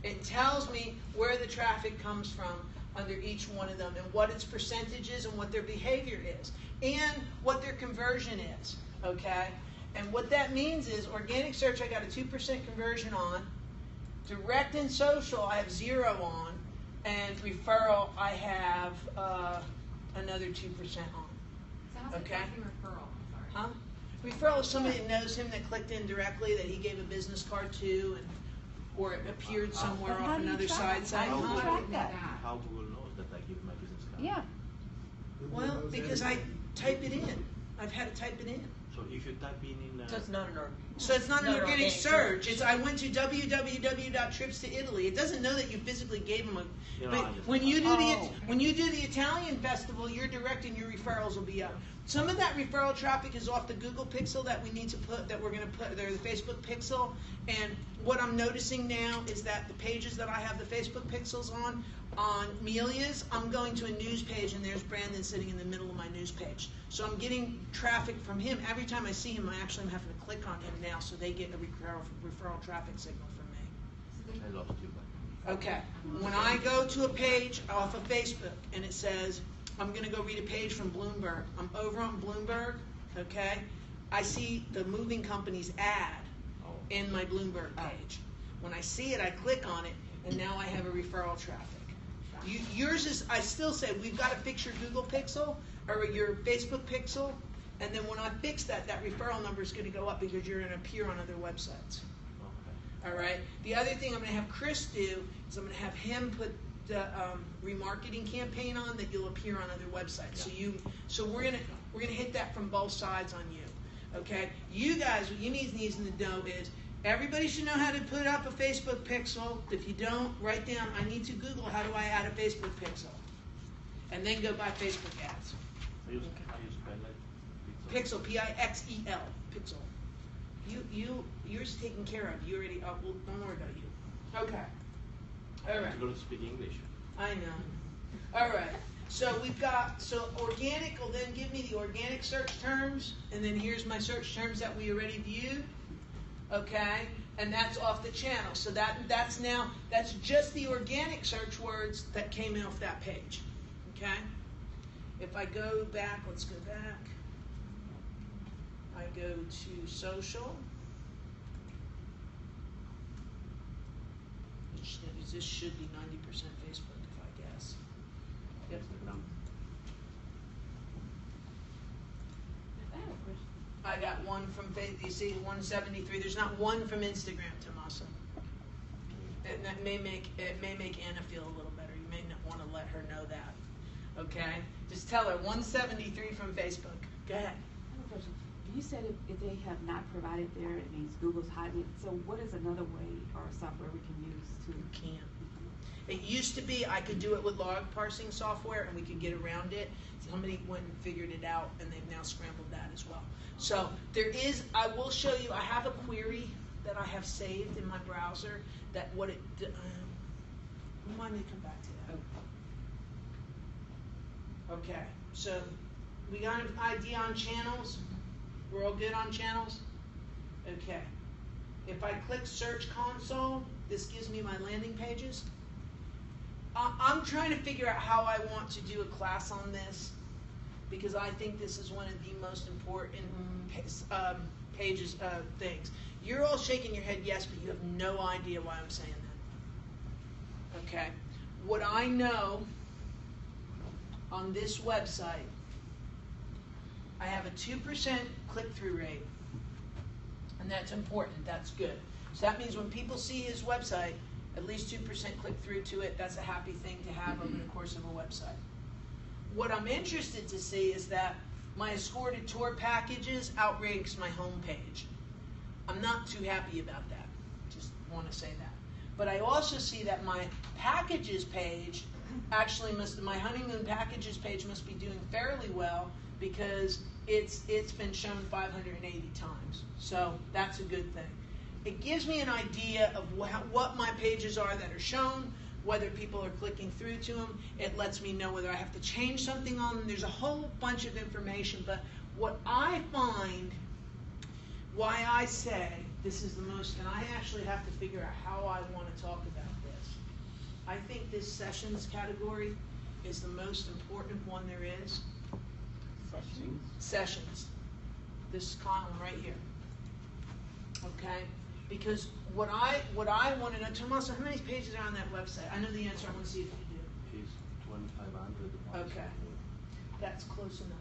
It tells me where the traffic comes from under each one of them and what its percentage is and what their behavior is and what their conversion is. Okay? And what that means is organic search I got a 2% conversion on, direct and social I have 0 on, and referral I have another 2% on. So how's it Okay. tracking referral? I'm sorry. Huh? Referral is somebody that knows him that clicked in directly that he gave a business card to, and or it appeared somewhere But how off do you another track site. that? How do you Huh? track that? How Google knows that I give my business card? Yeah. Well, because I type it in. I've had to type it in. So if you type in So it's not an org. So it's not an Not organic organic search. search. It's I went to www.trips to Italy. It doesn't know that you physically gave them a. You know, But I just- when you do Oh. when you do the Italian festival, your direct and your referrals will be up. Some of that referral traffic is off the Google Pixel that we need to put that we're going to put. They're the Facebook Pixel, and what I'm noticing now is that the pages that I have the Facebook Pixels on Melia's, I'm going to a news page and there's Brandon sitting in the middle of my news page. So I'm getting traffic from him. Every time I see him, I actually am having to click on him now so they get a referral traffic signal from me. I lost you, but Okay, when I go to a page off of Facebook and it says, I'm gonna go read a page from Bloomberg, I'm over on Bloomberg, okay? I see the moving company's ad in my Bloomberg page. When I see it, I click on it, and now I have a referral traffic. Yours is, I still say, we've gotta fix your Google Pixel, or your Facebook Pixel, and then when I fix that, that referral number is gonna go up because you're gonna appear on other websites. All right. The other thing I'm going to have Chris do is I'm going to have him put the remarketing campaign on that you'll appear on other websites. So we're gonna hit that from both sides on you. Okay. You guys, what you need to know is everybody should know how to put up a Facebook Pixel. If you don't, write down. I need to Google how do I add a Facebook Pixel, and then go buy Facebook ads. I use spell it. Pixel, P-I-X-E-L, Pixel. Yours taken care of. You already. Well, don't worry about you. Okay. All right. You don't speak English. I know. All right. So we've got organic will then give me the organic search terms, and then here's my search terms that we already viewed. Okay, and that's off the channel. So that's just the organic search words that came in off that page. Okay. If I go back, let's go back. I go to social. This should be 90% Facebook, if I guess. Yep. I got one from Facebook. You see, 173. There's not one from Instagram, Tommaso. And that may make Anna feel a little better. You may not want to let her know that. Okay? Just tell her 173 from Facebook. Go ahead. I have a question. You said if they have not provided there, it means Google's hiding it. So what is another way or software we can use to? You can't. It used to be I could do it with log parsing software and we could get around it. Somebody went and figured it out and they've now scrambled that as well. So there is, I will show you, I have a query that I have saved in my browser that what it, remind me to come back to that. Okay, so we got an idea on channels. We're all good on channels? Okay. If I click Search Console, this gives me my landing pages. I'm trying to figure out how I want to do a class on this, because I think this is one of the most important pages of things. You're all shaking your head yes, but you have no idea why I'm saying that. Okay? What I know on this website, I have a 2% click-through rate. And that's important. That's good. So that means when people see his website, at least 2% click through to it. That's a happy thing to have over the course of a website. What I'm interested to see is that my escorted tour packages outranks my homepage. I'm not too happy about that. Just want to say that. But I also see that my packages page actually my honeymoon packages page must be doing fairly well, because it's been shown 580 times. So that's a good thing. It gives me an idea of what my pages are that are shown, whether people are clicking through to them. It lets me know whether I have to change something on them. There's a whole bunch of information, but what I find, why I say this is the most, and I actually have to figure out how I want to talk about this. I think this sessions category is the most important one there is. Sessions. This column right here. Okay? Because what I want to know, Tommaso, how many pages are on that website? I know the answer. I want to see if you do. It's 2,500. Okay. That's close enough.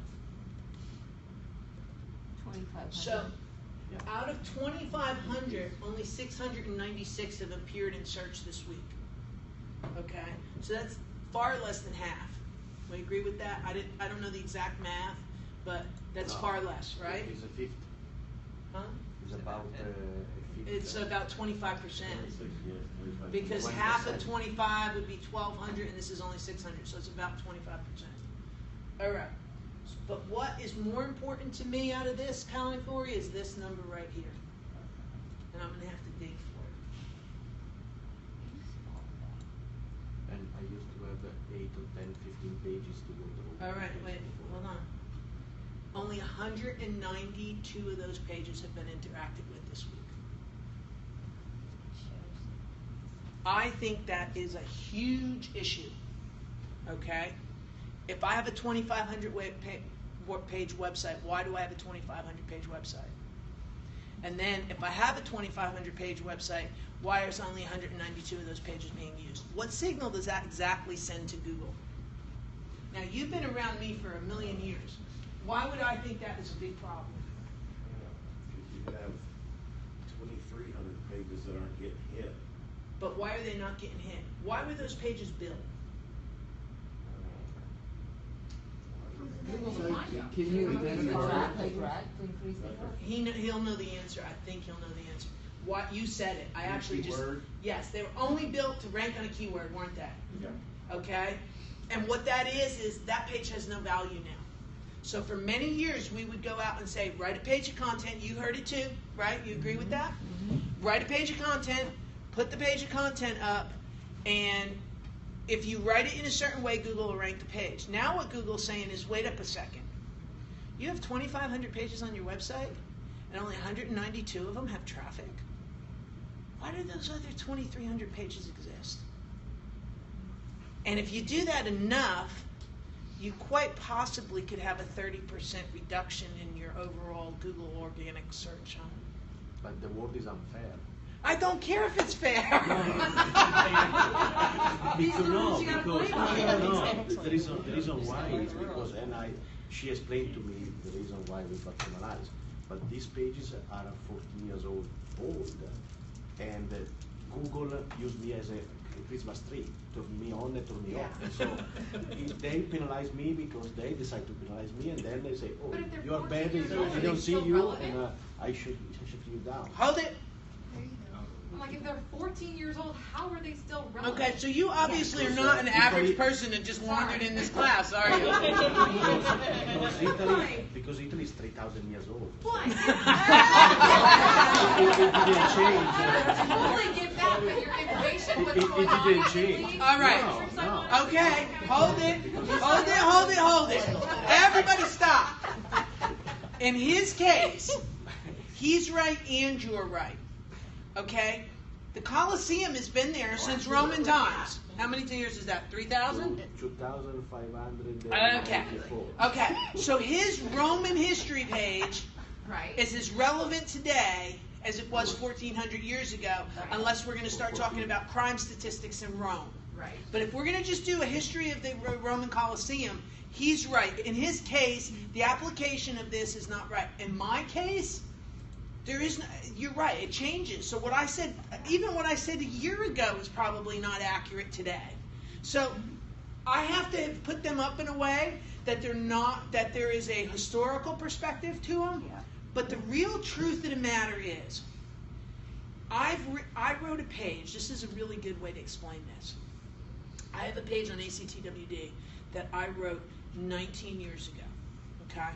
2,500. So, out of 2,500, only 696 have appeared in search this week. Okay? So that's far less than half. We agree with that? I don't know the exact math, but that's far less, right? It's a fifth. Huh? It's about a fifth. It's about 25%. Because half of 25 would be 1,200, and this is only 600, so it's about 25%. All right. But what is more important to me out of this category is this number right here. And I'm going to have to dig for it. And I used to have 8 or 10, 15 pages to go through. All right, wait, hold on. Only 192 of those pages have been interacted with this week. I think that is a huge issue, okay? If I have a 2,500 page website, why do I have a 2,500 page website? And then if I have a 2,500 page website, why is only 192 of those pages being used? What signal does that exactly send to Google? Now, you've been around me for a million years. Why would I think that is a big problem? You have 2,300 pages that aren't getting hit. But why are they not getting hit? Why were those pages built? Can you identify? He'll know the answer. I think he'll know the answer. What you said it. I actually just yes. They were only built to rank on a keyword, weren't they? Yeah. Okay. And what that is that page has no value now. So for many years we would go out and say, write a page of content. You heard it too, right? You agree with that? Mm-hmm. Write a page of content. Put the page of content up, and if you write it in a certain way, Google will rank the page. Now what Google's saying is, wait up a second. You have 2,500 pages on your website, and only 192 of them have traffic? Why do those other 2,300 pages exist? And if you do that enough, you quite possibly could have a 30% reduction in your overall Google organic search. But the word is unfair. I don't care if it's fair. The reason why is because, she explained to me the reason why we personalize. But these pages are 14 years old, and Google used me as a Christmas tree, turn me on and turn me off. And so they penalize me because they decide to penalize me, and then they say, "Oh, you are bad. I don't see you, and I should you down." Hold it. Like, if they're 14 years old, how are they still relevant? Okay, so you obviously are not an average person that just wandered in this class, are you? Because Italy is 3,000 years old. What? It didn't change. All right. No. Okay, hold it. Everybody stop. In his case, he's right and you're right. Okay? The Colosseum has been there since Roman times. How many years is that? 3,000? 2,500. Okay. Okay. So his Roman history page Right. is as relevant today as it was 1,400 years ago, unless we're going to start talking about crime statistics in Rome. Right. But if we're going to just do a history of the Roman Colosseum, he's right. In his case, the application of this is not right. In my case, there is no, you're right, it changes. So what I said, even what I said a year ago is probably not accurate today. So I have to put them up in a way that they're not, that there is a historical perspective to them. Yeah. But the real truth of the matter is, I wrote a page. This is a really good way to explain this. I have a page on ACTWD that I wrote 19 years ago, okay?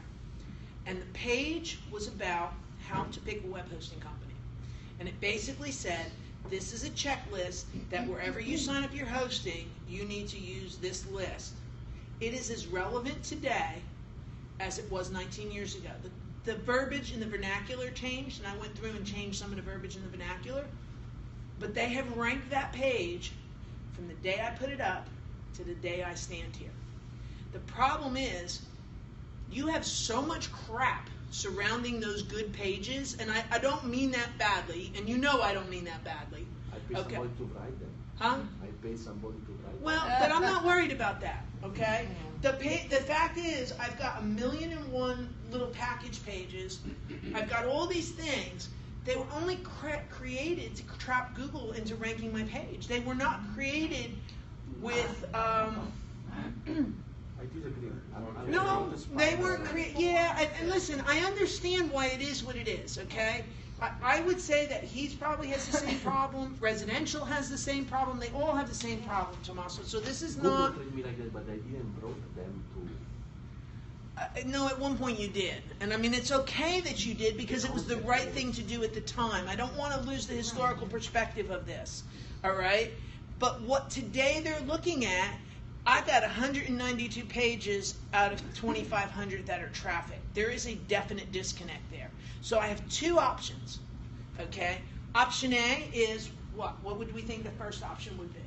And the page was about how to pick a web hosting company. And it basically said, this is a checklist that wherever you sign up your hosting, you need to use this list. It is as relevant today as it was 19 years ago. The verbiage in the vernacular changed, and I went through and changed some of the verbiage in the vernacular, but they have ranked that page from the day I put it up to the day I stand here. The problem is, you have so much crap surrounding those good pages, and I don't mean that badly, and you know I don't mean that badly. I pay somebody to write them. Huh? I pay somebody to write them. Well, but I'm not worried about that, okay? The fact is, I've got 1,000,001 little package pages. I've got all these things. They were only created to trap Google into ranking my page. They were not created with, I disagree. no, they were and listen, I understand why it is what it is, okay? I would say that he's probably has the same problem. Residential has the same problem. They all have the same problem, Tommaso. So this is Google not. treated me like that, but I didn't brought them to. No, at one point you did. And I mean, it's okay that you did because it was the right thing to do at the time. I don't want to lose the historical perspective of this, all right? But what today they're looking at, I've got 192 pages out of 2,500 that are traffic. There is a definite disconnect there. So I have two options, okay? Option A is what? What would we think the first option would be?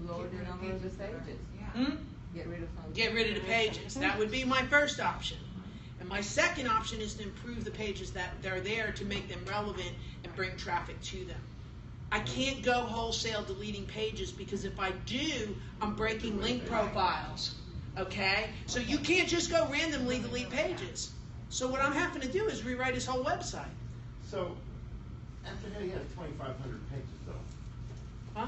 Lower the number of the pages. Hmm? Get rid of some. Get rid of the pages. That would be my first option. And my second option is to improve the pages that they're there to make them relevant and bring traffic to them. I can't go wholesale deleting pages because if I do, I'm breaking link profiles. Okay? So you can't just go randomly delete pages. So what I'm having to do is rewrite his whole website. So, after he has 2,500 pages though, Huh?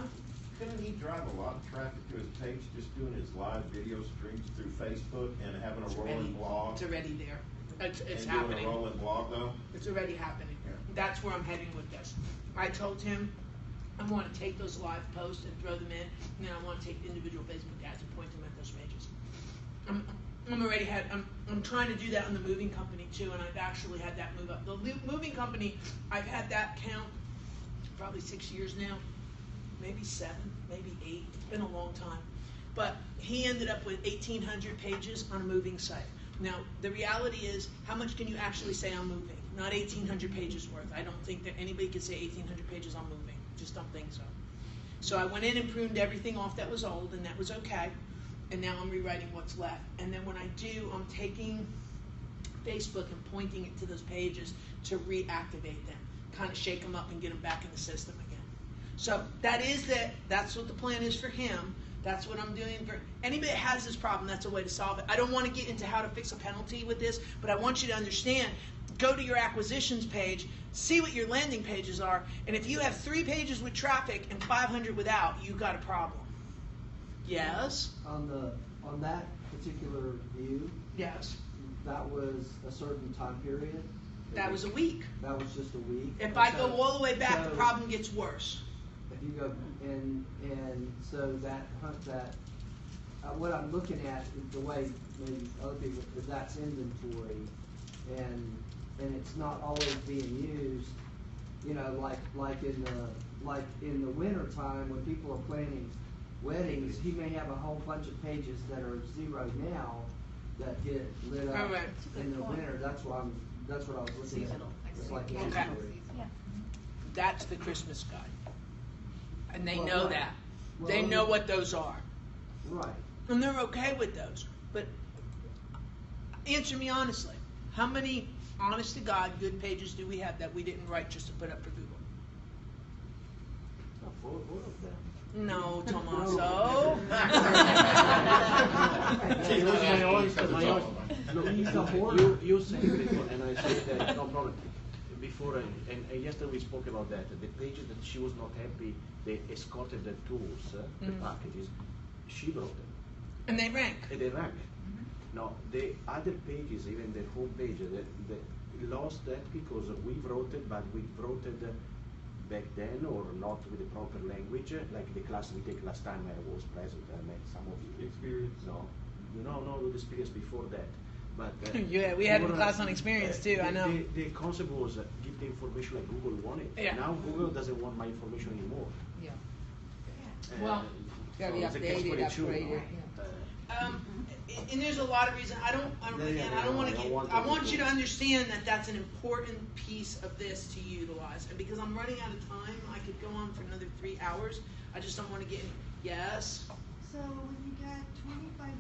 couldn't he drive a lot of traffic to his page just doing his live video streams through Facebook and having a rolling blog? It's already there. It's and happening. doing a rolling blog though? It's already happening. That's where I'm heading with this. I told him I want to take those live posts and throw them in, and then I want to take individual Facebook ads and point them at those pages. I'm trying to do that on the moving company too, and I've actually had that move up. The moving company, I've had that count probably 6 years now, maybe 7, maybe 8. It's been a long time. But he ended up with 1,800 pages on a moving site. Now, the reality is, how much can you actually say on moving? Not 1,800 pages worth. I don't think that anybody could say 1,800 pages on moving. Just don't think so. So I went in and pruned everything off that was old, and that was okay. And now I'm rewriting what's left. And then when I do, I'm taking Facebook and pointing it to those pages to reactivate them, kind of shake them up and get them back in the system again. So that's what the plan is for him. That's what I'm doing for anybody that has this problem. That's a way to solve it. I don't want to get into how to fix a penalty with this, but I want you to understand. Go to your acquisitions page, see what your landing pages are, and if you have 3 pages with traffic and 500 without, you've got a problem. Yes? On that particular view, Yes. that was a certain time period. That was a week. That was just a week. If I go all the way back, the problem gets worse. If you go and so what I'm looking at is the way maybe other people, is that's inventory, and it's not always being used. You know, like in the winter time when people are planning weddings, he may have a whole bunch of pages that are 0 now that get lit up in the winter. That's what I was looking Seasonal. at. It's like Okay. inventory. Yeah. That's the Christmas guide. And they know that. They know what those are. Right. And they're okay with those. But answer me honestly. How many, honest to God, good pages do we have that we didn't write just to put up for Google? All of them. No, Tommaso. You said it before, and I said that no problem. Before, and yesterday we spoke about that. The pages that she was not happy, they escorted the tools, the packages. She brought them. And they rank. And they rank. Now, the other pages, even the home page, they lost that because we wrote it, but we wrote it back then or not with the proper language, like the class we take last time I was present. I met some of you. Experience. No, the experience before that. But yeah, we had a class on experience too. I know. The concept was give the information like Google wanted. Yeah. Now Google doesn't want my information anymore. Yeah. Well, gotta be it's a updated, catch-22. upgraded. And there's a lot of reasons. I want you to understand that that's an important piece of this to utilize. And because I'm running out of time, I could go on for another 3 hours. I just don't want to get in. Yes? So when you got 2,500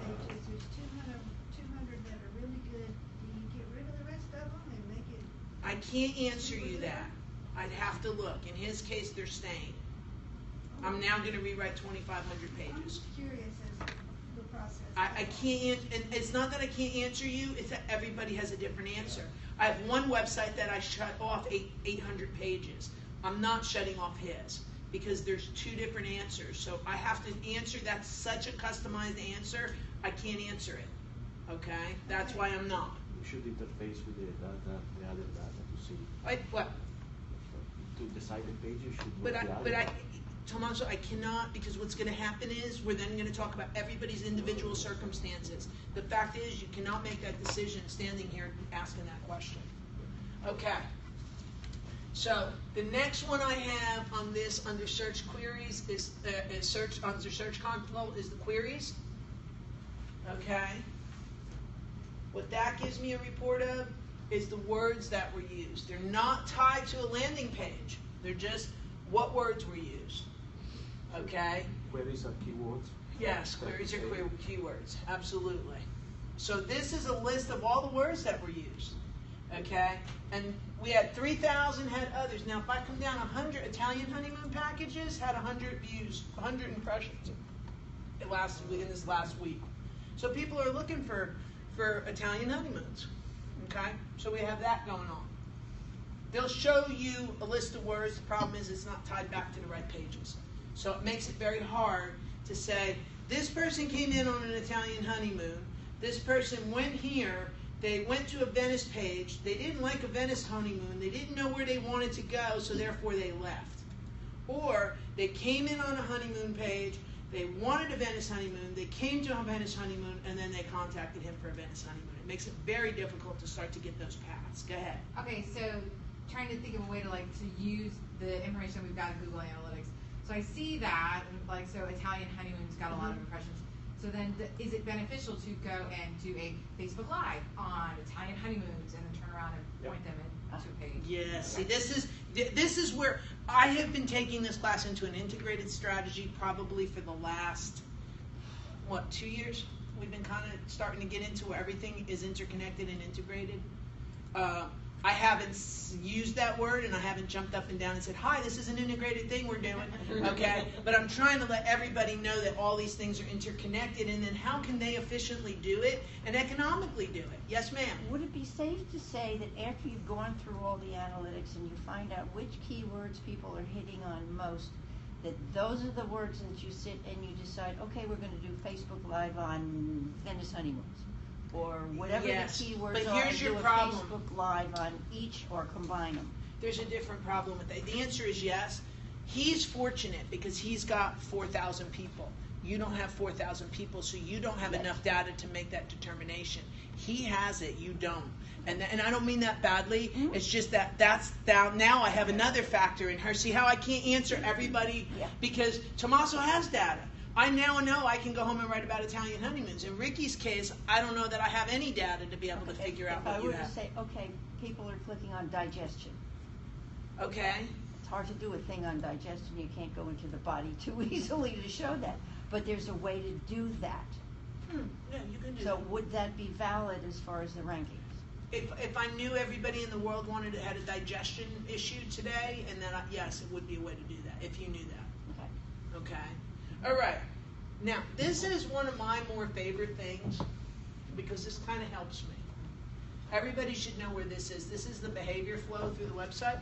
pages, there's 200 that are really good. Do you get rid of the rest of them and make it? I can't answer you that. I'd have to look. In his case, they're staying. I'm now going to rewrite 2,500 pages. I'm just curious as to the process. I can't, and it's not that I can't answer you, it's that everybody has a different answer. I have one website that I shut off 800 pages. I'm not shutting off his because there's 2 different answers. So I have to answer, that's such a customized answer, I can't answer it. Okay? That's why I'm not. You should interface with the other data to see. What? To decide the page, you should. But Tommaso, I cannot, because what's going to happen is we're then going to talk about everybody's individual circumstances. The fact is you cannot make that decision standing here asking that question. Okay. So the next one I have on this under search queries is under search console is the queries. Okay. What that gives me a report of is the words that were used. They're not tied to a landing page. They're just what words were used. Okay? Queries are keywords? Yes, queries are keywords. Absolutely. So this is a list of all the words that were used. Okay? And we had 3,000, had others. Now, if I come down 100 Italian honeymoon packages, had 100 views, 100 impressions in this last week. So people are looking for Italian honeymoons. Okay? So we have that going on. They'll show you a list of words. The problem is it's not tied back to the right pages. So it makes it very hard to say, this person came in on an Italian honeymoon. This person went here. They went to a Venice page. They didn't like a Venice honeymoon. They didn't know where they wanted to go, so therefore they left. Or they came in on a honeymoon page. They wanted a Venice honeymoon. They came to a Venice honeymoon, and then they contacted him for a Venice honeymoon. It makes it very difficult to start to get those paths. Go ahead. Okay, so trying to think of a way to use the information we've got in Google Analytics. So I see that, so Italian honeymoon's got a lot of impressions. So then, is it beneficial to go and do a Facebook Live on Italian honeymoons and then turn around and point them into a page? Yes. See, this is where I have been taking this class into an integrated strategy probably for the last 2 years. We've been kind of starting to get into where everything is interconnected and integrated. I haven't used that word, and I haven't jumped up and down and said, hi, this is an integrated thing we're doing, okay? But I'm trying to let everybody know that all these things are interconnected, and then how can they efficiently do it and economically do it? Yes, ma'am? Would it be safe to say that after you've gone through all the analytics and you find out which keywords people are hitting on most, that those are the words that you sit and you decide, okay, we're going to do Facebook Live on Venice honeymoons? Or whatever yes, the keywords but are, here's your do a problem. Facebook Live on each or combine them. There's a different problem with that. The answer is yes. He's fortunate because he's got 4,000 people. You don't have 4,000 people, so you don't have enough data to make that determination. He has it, you don't. And I don't mean that badly. Mm-hmm. It's just that now I have another factor in her. See how I can't answer everybody? Yeah. Because Tommaso has data. I now know I can go home and write about Italian honeymoons. In Ricky's case, I don't know that I have any data to be able to figure out what you have. I were to say, okay, people are clicking on digestion. Okay. It's hard to do a thing on digestion, you can't go into the body too easily to show that, but there's a way to do that. Yeah, you can do So that. would that be valid as far as the rankings? If I knew everybody in the world had a digestion issue today, and then yes, it would be a way to do that, if you knew that. Okay. Okay? All right. Now, this is one of my more favorite things, because this kind of helps me. Everybody should know where this is. This is the behavior flow through the website.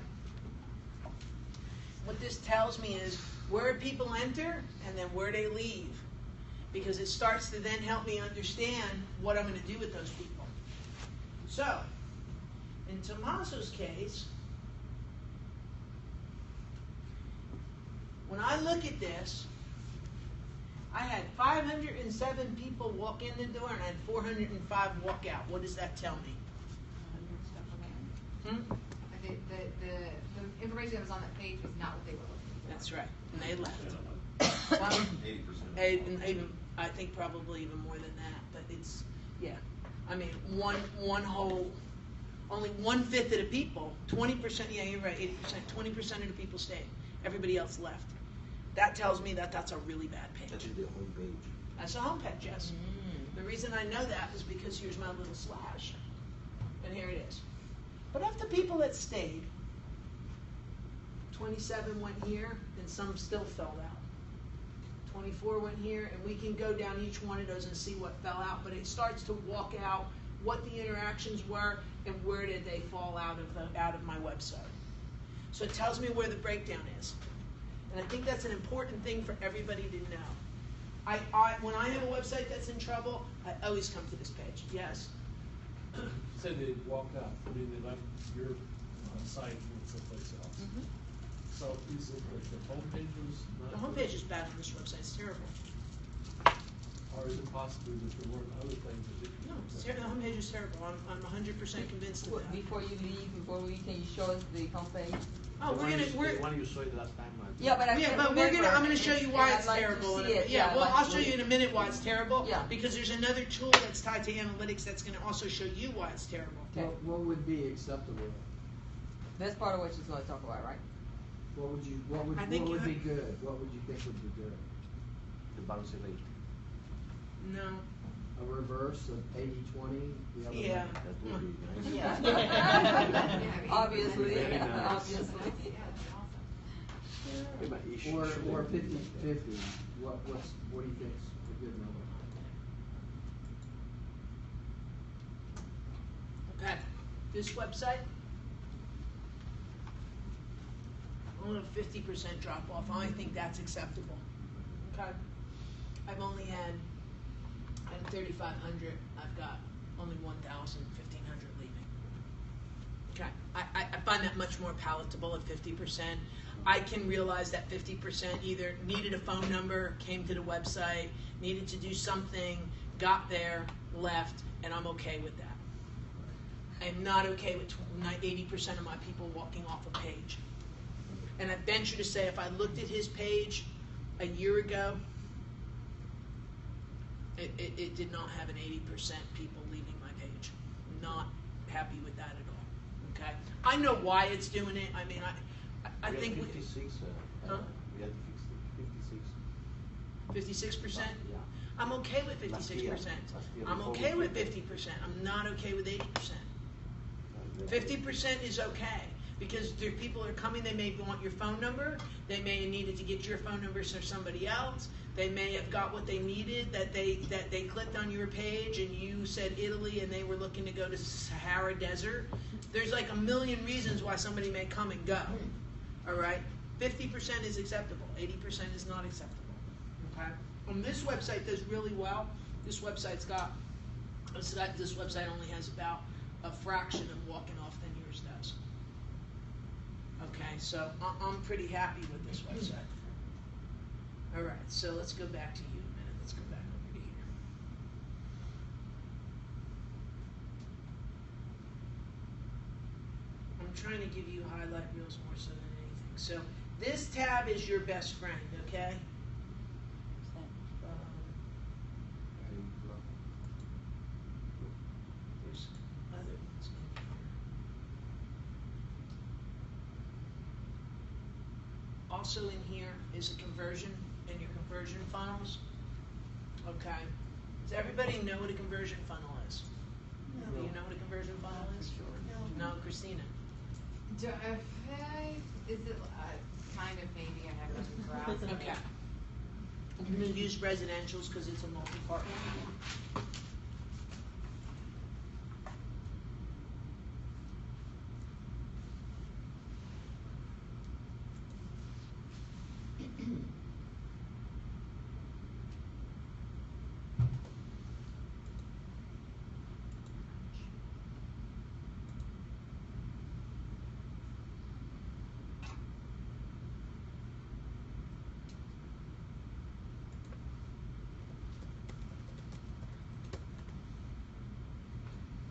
What this tells me is where people enter and then where they leave, because it starts to then help me understand what I'm going to do with those people. So, in Tommaso's case, when I look at this, I had 507 people walk in the door and I had 405 walk out. What does that tell me? The information that was on that page was not what they were looking for. That's right, and they left. 80%. Even, I think probably even more than that, but it's, yeah. I mean, only 1/5 of the people, 20%, yeah, you're right, 80%, 20% of the people stayed. Everybody else left. That tells me that that's a really bad page. That's the home page. That's a home page, yes. The reason I know that is because here's my little slash, and here it is. But of the people that stayed, 27 went here, and some still fell out. 24 went here, and we can go down each one of those and see what fell out, but it starts to walk out what the interactions were and where did they fall out of my website. So it tells me where the breakdown is. And I think that's an important thing for everybody to know. When I have a website that's in trouble, I always come to this page. Yes? You said they walked out. I mean, they left your site and went someplace else. So is it like the homepage was not The homepage is bad on this website. It's terrible. Or is it possible that there weren't other things that didn't? No, the homepage is terrible. I'm 100% convinced of that. Before you leave, can you show us the homepage? Oh, The one you saw it last time. Yeah, but I Yeah, can't but remember. I'm gonna show you why And it's I'd like to terrible. see it. Yeah, I'd well, like I'll to show read you in a minute why it's terrible. Yeah. Because there's another tool that's tied to analytics that's gonna also show you why it's terrible. What would be acceptable? That's part of what she's going to talk about, right? What would I think be you- good? What would you think would be good? The bounce rate. No. A reverse of 80-20? The other Yeah. way? That would be nice. Yeah. Obviously, Very nice. obviously. Yeah, but it Or should- 50-50? What do you think is a good number? Okay. This website, only a 50% drop off. I think that's acceptable. Okay. I've only had, out of 3,500, I've got only 1,000, 1,500 leaving. Okay. I find that much more palatable at 50%. I can realize that 50% either needed a phone number, came to the website, needed to do something, got there, left, and I'm okay with that. I'm not okay with 80% of my people walking off a page. And I venture to say if I looked at his page a year ago, it did not have an 80% people leaving my page. Not happy with that at all. Okay? I know why it's doing it. I mean, I We think had 56. Huh? We had 56. 56%? Yeah. I'm okay with Last 56%. year, I'm before okay we with did 50%. I'm not okay with 80%. 50% is okay because there people are coming. They may want your phone number. They may have needed to get your phone number for somebody else. They may have got what they needed that they clicked on your page and you said Italy and they were looking to go to Sahara Desert. There's like a million reasons why somebody may come and go. All right, 50% is acceptable. 80% is not acceptable. Okay, and this website does really well. This website only has about a fraction of walking off than yours does. Okay, so I'm pretty happy with this website. All right, so let's go back to you a minute. Let's go back over to here. I'm trying to give you highlight reels more so than anything. So this tab is your best friend, okay? There's other ones in here. also in here is a conversion in your conversion funnels. Okay. Does everybody know what a conversion funnel is? No. Do you know what a conversion funnel is? No. No, Christina. Is it, kind of maybe, I haven't browsed. Okay. I'm going to use residentials because it's a multi-part one.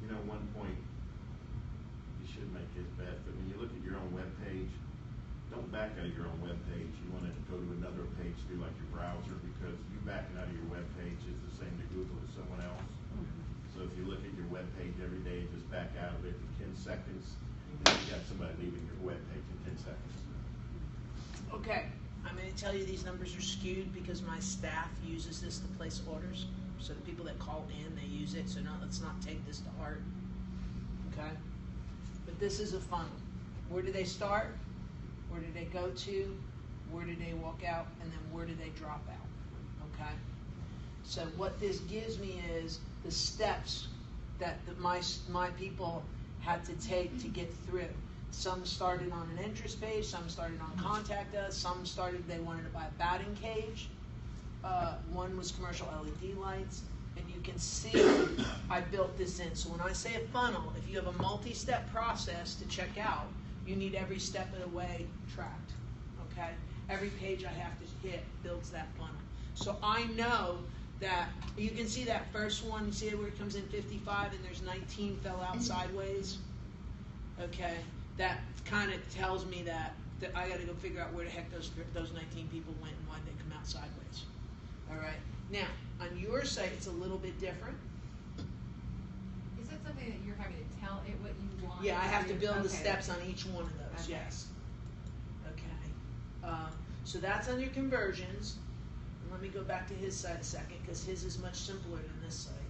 You know, one point, you should make his bet, but when you look at your own webpage, don't back out of your own webpage. You want to go to another page through like your browser, because you backing out of your webpage is the same to Google as someone else. So if you look at your webpage every day, just back out of it in 10 seconds, and you got somebody leaving your webpage in 10 seconds. Okay, I'm going to tell you these numbers are skewed because my staff uses this to place orders. So the people that call in, they use it. So no, let's not take this to heart. Okay? But this is a funnel. Where do they start? Where do they go to? Where do they walk out? And then where do they drop out? Okay? So what this gives me is the steps that my people had to take to get through. Some started on an interest page, some started on contact us, some started, they wanted to buy a batting cage. One was commercial LED lights, and you can see I built this in. So when I say a funnel, if you have a multi-step process to check out, you need every step of the way tracked, okay? Every page I have to hit builds that funnel. So I know that, you can see that first one, you see where it comes in 55 and there's 19 fell out sideways, okay? That kind of tells me that I got to go figure out where the heck those 19 people went and why they come out sideways. All right. Now, on your site, it's a little bit different. Is that something that you're having to tell it what you want? Yeah, I have to build the Okay. steps on each one of those. Okay. Yes. Okay. So that's on your conversions. And let me go back to his site a second because his is much simpler than this site.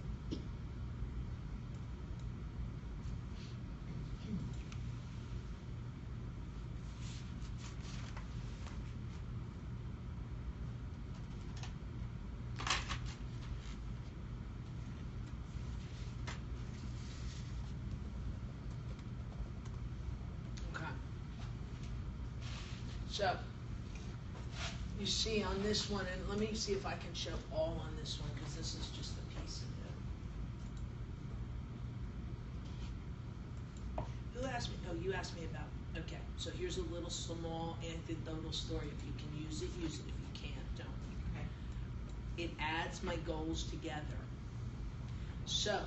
So, you see on this one, and let me see if I can show all on this one, because this is just a piece of it. Who asked me? Oh, you asked me about, okay, so here's a little small anecdotal story. If you can use it, use it. If you can't, don't. Okay. It adds my goals together. So,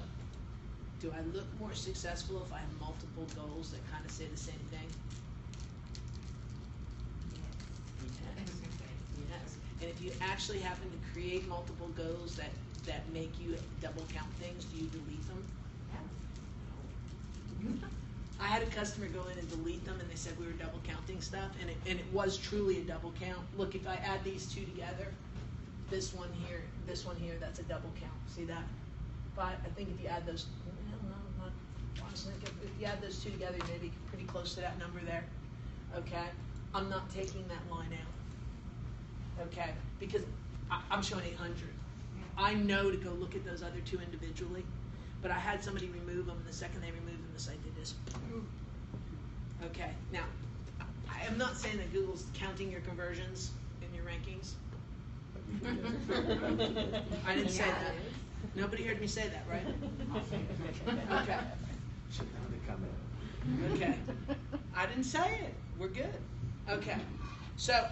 do I look more successful if I have multiple goals that kind of say the same thing? Yes. And if you actually happen to create multiple goals that make you double count things, do you delete them? No. I had a customer go in and delete them, and they said we were double counting stuff, and it was truly a double count. Look, if I add these two together, this one here, that's a double count. See that? But I think if you add those, honestly, if you add those two together, you're maybe pretty close to that number there. Okay? I'm not taking that line out. Okay? Because I'm showing 800. I know to go look at those other two individually, but I had somebody remove them, and the second they removed them, the site did this. Okay? Now, I am not saying that Google's counting your conversions in your rankings. I didn't say that. Nobody heard me say that, right? Okay. Okay. I didn't say it. We're good. Okay. So,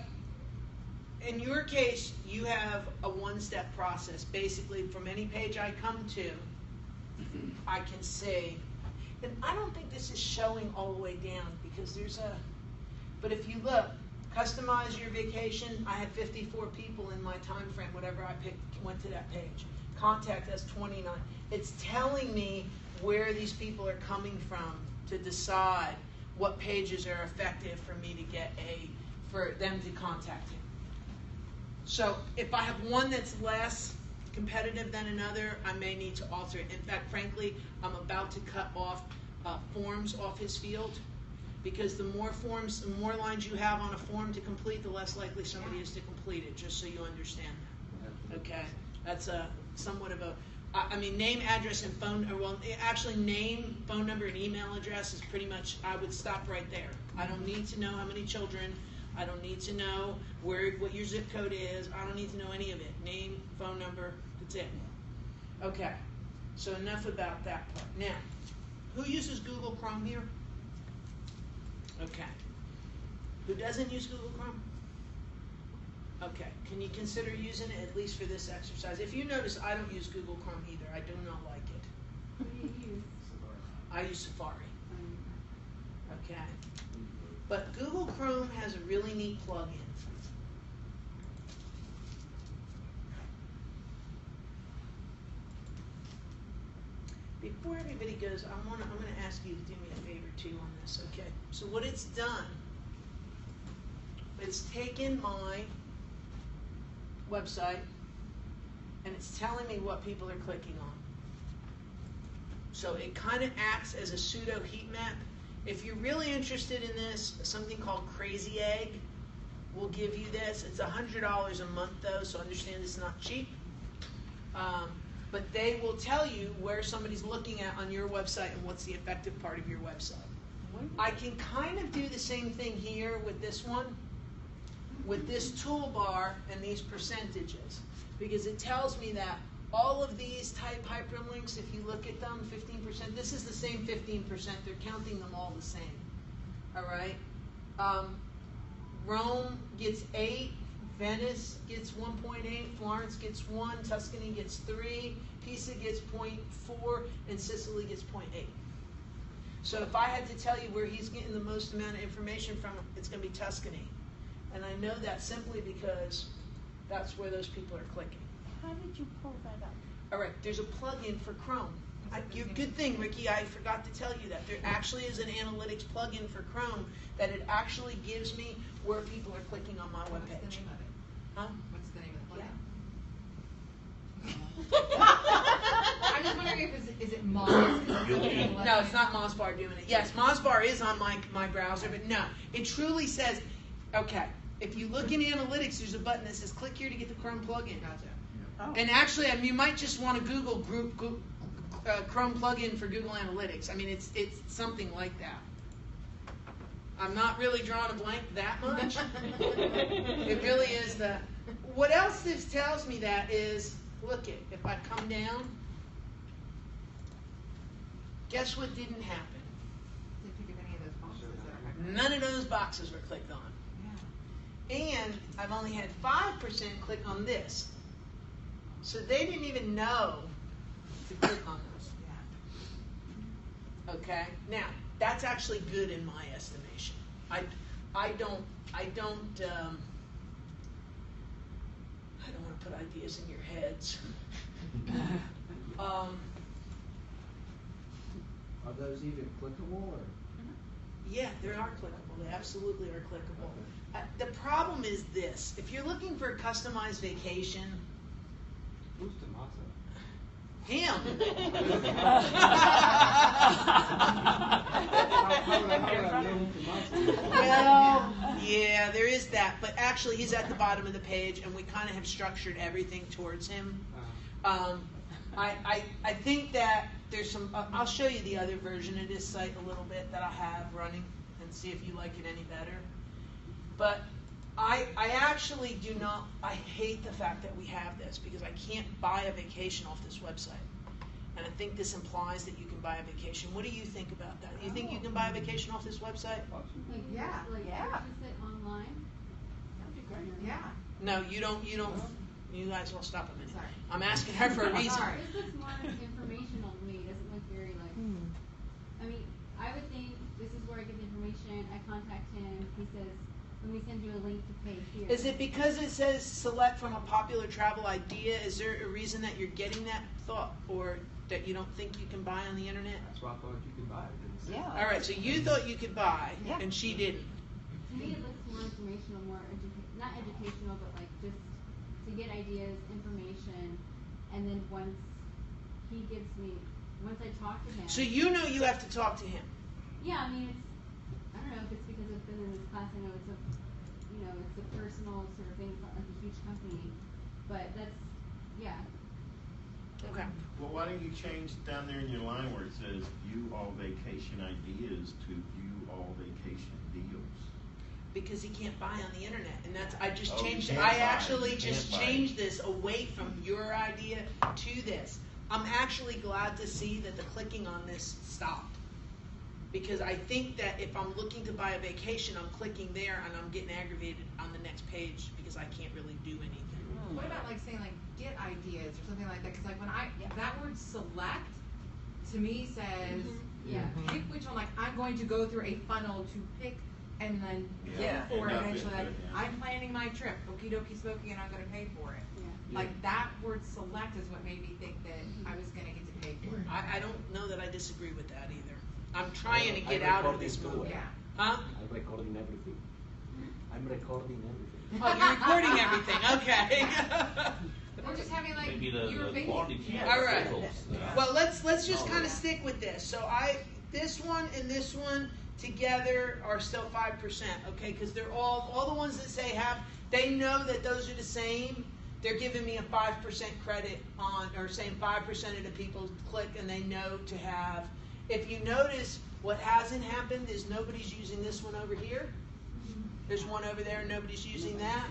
in your case, you have a one-step process. Basically, from any page I come to, I can see, and I don't think this is showing all the way down because there's a, but if you look, customize your vacation, I had 54 people in my time frame, whatever I picked, went to that page. Contact us 29. It's telling me where these people are coming from to decide what pages are effective for me to get for them to contact him. So if I have one that's less competitive than another, I may need to alter it. In fact, frankly, I'm about to cut off forms off his field, because the more forms, the more lines you have on a form to complete, the less likely somebody is to complete it, just so you understand that. Okay? That's somewhat of a, I mean, name, address, and phone, or well, actually name, phone number, and email address is pretty much, I would stop right there. I don't need to know how many children, I don't need to know what your zip code is, I don't need to know any of it. Name, phone number, that's it. Okay, so enough about that part. Now, who uses Google Chrome here? Okay. Who doesn't use Google Chrome? Okay, can you consider using it at least for this exercise? If you notice, I don't use Google Chrome either. I do not like it. What do you use? I use Safari. Okay. But Google Chrome has a really neat plugin. Before everybody goes, I'm going to ask you to do me a favor too on this, okay? So what it's done, it's taken my website and it's telling me what people are clicking on. So it kind of acts as a pseudo heat map. If you're really interested in this, something called Crazy Egg will give you this. It's $100 a month though, so understand it's not cheap. But they will tell you where somebody's looking at on your website and what's the effective part of your website. I can kind of do the same thing here with this one, with this toolbar and these percentages, because it tells me that all of these type hyperlinks, if you look at them, 15%, this is the same 15%, they're counting them all the same, all right? Rome gets 8, Venice gets 1.8, Florence gets 1, Tuscany gets 3, Pisa gets 0.4, and Sicily gets 0.8. So if I had to tell you where he's getting the most amount of information from, it's going to be Tuscany. And I know that simply because that's where those people are clicking. How did you pull that up? All right, there's a plugin for Chrome. Good thing, Ricky, I forgot to tell you that. There actually is an analytics plugin for Chrome that it actually gives me where people are clicking on my webpage. What's the name of it? Huh? What's the name of the plugin? Yeah. I'm just wondering if is it Moz? No, it's not Mozbar doing it. Yes, Mozbar is on my browser, but no. It truly says, okay, if you look in analytics, there's a button that says click here to get the Chrome plugin. Gotcha. Oh. And actually, you might just want to Google Chrome plugin for Google Analytics. I mean, it's something like that. I'm not really drawing a blank that much. It really is that. What else this tells me that is, look it, if I come down, guess what didn't happen? Did you pick up any of those boxes that are None of those boxes were clicked on. And I've only had 5% click on this. So they didn't even know to click on those. Okay? Now, that's actually good in my estimation. I don't want to put ideas in your heads. Are those even clickable, or? Yeah, they are clickable. They absolutely are clickable. The problem is this. If you're looking for a customized vacation, Who's Tommaso? him. Well, yeah, there is that. But actually, he's at the bottom of the page, and we kind of have structured everything towards him. I think that there's some, I'll show you the other version of this site a little bit that I have running and see if you like it any better. But I actually do not, I hate the fact that we have this because I can't buy a vacation off this website. And I think this implies that you can buy a vacation. What do you think about that? You think you can buy a vacation off this website? Like, Yeah, like yeah. purchase it online? That'd be great. Yeah. No, you don't, you guys will stop a minute. Sorry. I'm asking her for a reason. Sorry. This looks more informational to me. It doesn't look very like, I mean, I would think this is where I get the information. I contact him. He says, let me send you a link to pay here. Is it because it says select from a popular travel idea? Is there a reason that you're getting that thought, or that you don't think you can buy on the internet? That's why I thought you could buy it. Didn't say. Yeah. All right, so you thought you could buy, Yeah. and she didn't. To me, it looks more informational, not educational, but like just to get ideas, information, and then once I talk to him. So you know you have to talk to him. Yeah, I mean, I don't know if it's because I've been in this class. I know it's a personal sort of thing. It's not like a huge company, but yeah. Okay. Well, why don't you change down there in your line where it says view all vacation ideas to view all vacation deals? Because he can't buy on the internet, and I just Oh, changed you it. can't I buy. actually You just can't buy. changed this away from your idea to this. I'm actually glad to see that the clicking on this stopped. Because I think that if I'm looking to buy a vacation, I'm clicking there and I'm getting aggravated on the next page because I can't really do anything. What about like saying like get ideas or something like that? Because like when that word select to me says pick which one. Like I'm going to go through a funnel to pick and then Yeah. pay for it And not eventually. get Like to it, yeah. I'm planning my trip, okie dokie smoky, and I'm going to pay for it. Yeah. Like that word select is what made me think that I was going to get to pay for it. I don't know that I disagree with that either. I'm trying to get out of this mode. Yeah. Huh? I'm recording everything. I'm recording everything. Oh, you're recording everything. Okay. We're just having like Maybe the your opinion. quality All right. levels, Well, let's just kind of stick with this. So this one and this one together are still 5%, okay? Because they're all the ones that say they know that those are the same. They're giving me a 5% credit on, or saying 5% of the people click, and they know to have. If you notice, what hasn't happened is nobody's using this one over here. There's one over there, and nobody's using that.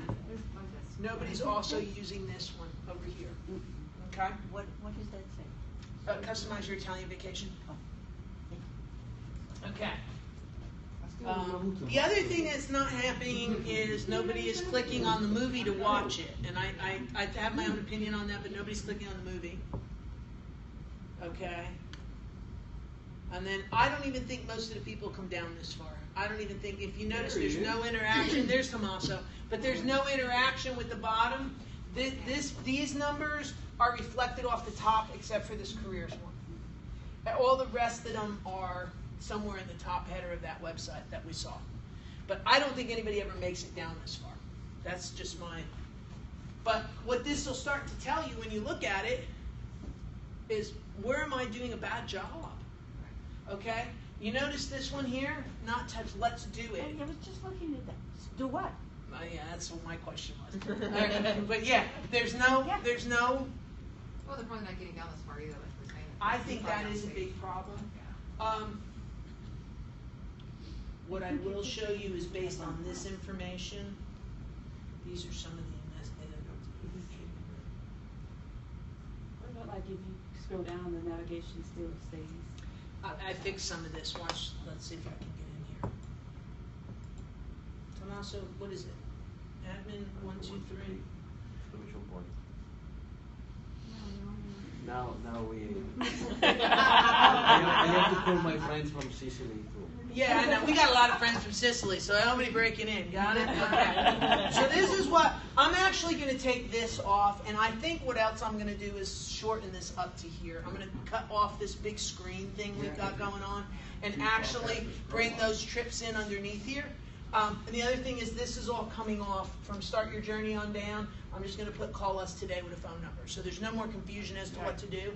Nobody's also using this one over here. Okay? What does that say? Customize your Italian vacation. Okay. The other thing that's not happening is nobody is clicking on the movie to watch it. And I have my own opinion on that, but nobody's clicking on the movie. Okay? And then I don't even think most of the people come down this far. I don't even think, if you notice, there's no interaction. There's Tommaso. But there's no interaction with the bottom. These numbers are reflected off the top except for this careers one. All the rest of them are somewhere in the top header of that website that we saw. But I don't think anybody ever makes it down this far. That's just my... But what this will start to tell you when you look at it is, where am I doing a bad job? Okay? You notice this one here? Not touch, let's do it. I was just looking at that. Do what? Yeah, that's what my question was. But yeah, there's no... Well, they're probably not getting down this far either. Like we're saying. I think that is a big problem. What I will show you is based on this information. These are some of the What about like if you scroll down, the navigation still stays? I fixed some of this. Watch. Let's see if I can get in here. Tommaso, what is it? Admin 1, 2, 3. Exclamation point. Now we. I have to call my friends from Sicily too. Yeah, I know. We got a lot of friends from Sicily, so nobody breaking in. Got it? Okay. So this is what, I'm actually going to take this off, and I think what else I'm going to do is shorten this up to here. I'm going to cut off this big screen thing we've got going on, and actually bring those trips in underneath here. And the other thing is, this is all coming off from Start Your Journey on down. I'm just going to call us today with a phone number, so there's no more confusion as to what to do.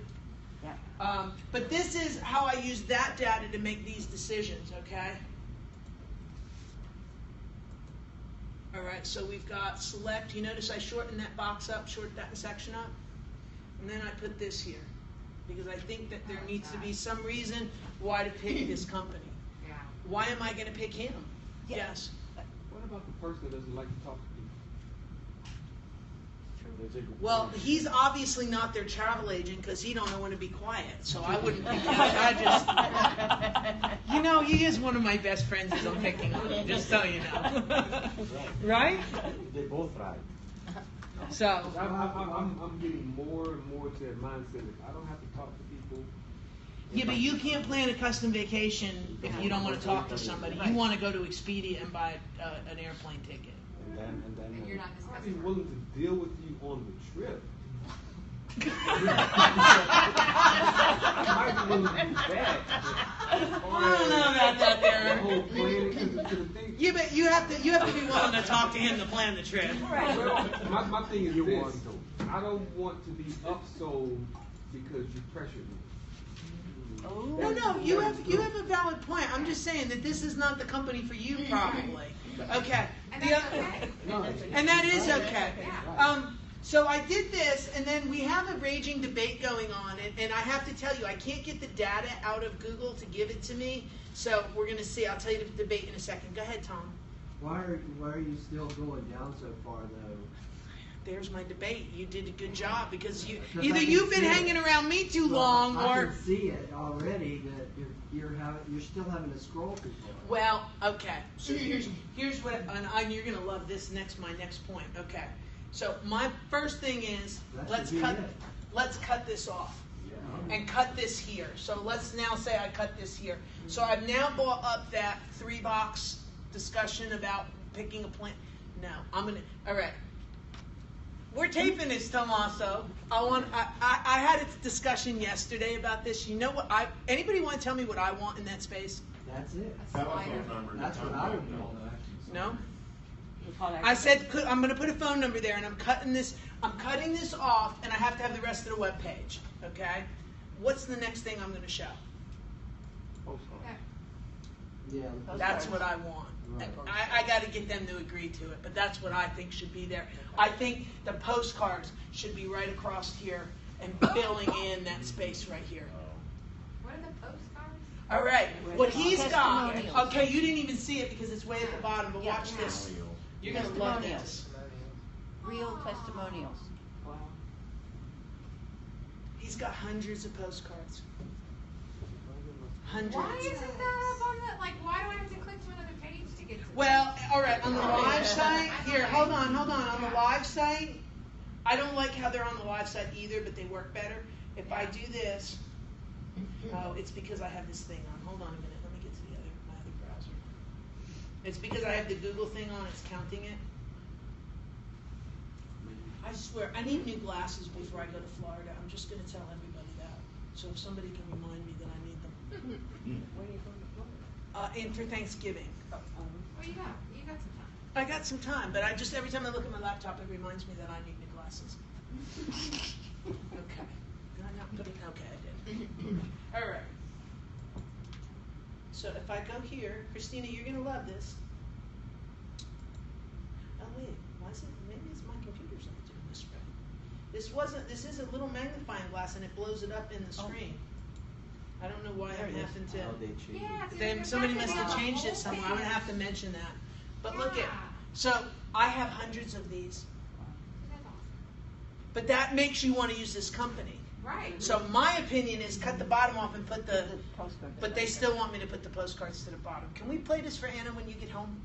But this is how I use that data to make these decisions, okay? All right, so we've got select. You notice I shortened that box up, shortened that section up, and then I put this here because I think that there needs to be some reason why to pick this company. Yeah. Why am I going to pick him? Yes. What about the person that doesn't like to talk to people? Well, he's obviously not their travel agent because he don't know when to be quiet. So I wouldn't pick him. I just, you know, he is one of my best friends as I'm picking on. Just so you know. Right? They both right. So I'm getting more and more to that mindset. If I don't have to talk to people. Yeah, but you can't plan a custom vacation if you don't want to talk to somebody. You want to go to Expedia and buy an airplane ticket. And then You're not this I'd be customer. willing to deal with you on the trip. I might be willing to do that. I don't know about that there. The whole planning, 'cause the thing. Yeah, but you have have to be willing to talk to him to plan the trip. Well, my thing is You this. want to. I don't want to be upsold because you pressured me. No, you have a valid point. I'm just saying that this is not the company for you, probably. Okay. And that's okay. And that is okay. So I did this, and then we have a raging debate going on, and I have to tell you, I can't get the data out of Google to give it to me. So we're going to see. I'll tell you the debate in a second. Go ahead, Tom. Why are you still going down so far though? There's my debate. You did a good job because Because either I can you've been see it. hanging around me too Well, long, I or can see it already that you're still having to scroll too far. well, okay. So here's what, and you're gonna love this my next point. Okay. So my first thing is That let's should be it. cut this off and cut this here. So let's now say I cut this here. So I've now brought up that 3-box discussion about picking a plant. No, all right. We're taping this, Tommaso. I had a discussion yesterday about this. You know what? Anybody want to tell me what I want in that space? That's it. Telephone number. That's what I would want. No. I said I'm going to put a phone number there, and I'm cutting this off, and I have to have the rest of the web page. Okay. What's the next thing I'm going to show? Yeah. That's what I want. Right. I got to get them to agree to it, but that's what I think should be there. I think the postcards should be right across here and filling in that space right here. What are the postcards? All right, what he's got. Testimonials. Okay, you didn't even see it because it's way at the bottom, but watch this. You're gonna love this. Real testimonials. Wow. He's got hundreds of postcards. Hundreds. Why isn't that up on the, like, why do I have to click to another page to get to it? Well, all right, on the live site, here, hold on. On the live site, I don't like how they're on the live site either, but they work better. If I do this, oh, it's because I have this thing on. Hold on a minute, let me get to my other browser. It's because I have the Google thing on, it's counting it. I swear, I need new glasses before I go to Florida. I'm just gonna tell everybody that. So if somebody can remind me that I need them. Where are you going to Florida? In for Thanksgiving. What you got? You got some time. I got some time, but every time I look at my laptop, it reminds me that I need new glasses. Okay. Did I not put it? Okay, I did. All right. So if I go here, Christina, you're gonna love this. Oh wait, why is it? Maybe it's my computer's not doing this right. This is a little magnifying glass, and it blows it up in the screen. I don't know why I'm having to. How they change Yeah, it. so Then you're somebody back must to have the changed it whole somewhere. I'm gonna page. have to mention that. But look at, Yeah. so I have hundreds of these. That's awesome. But that makes you want to use this company. Right. So my opinion is cut the bottom off and put the, postcard. but they still want me to put the postcards to the bottom. Can we play this for Anna when you get home?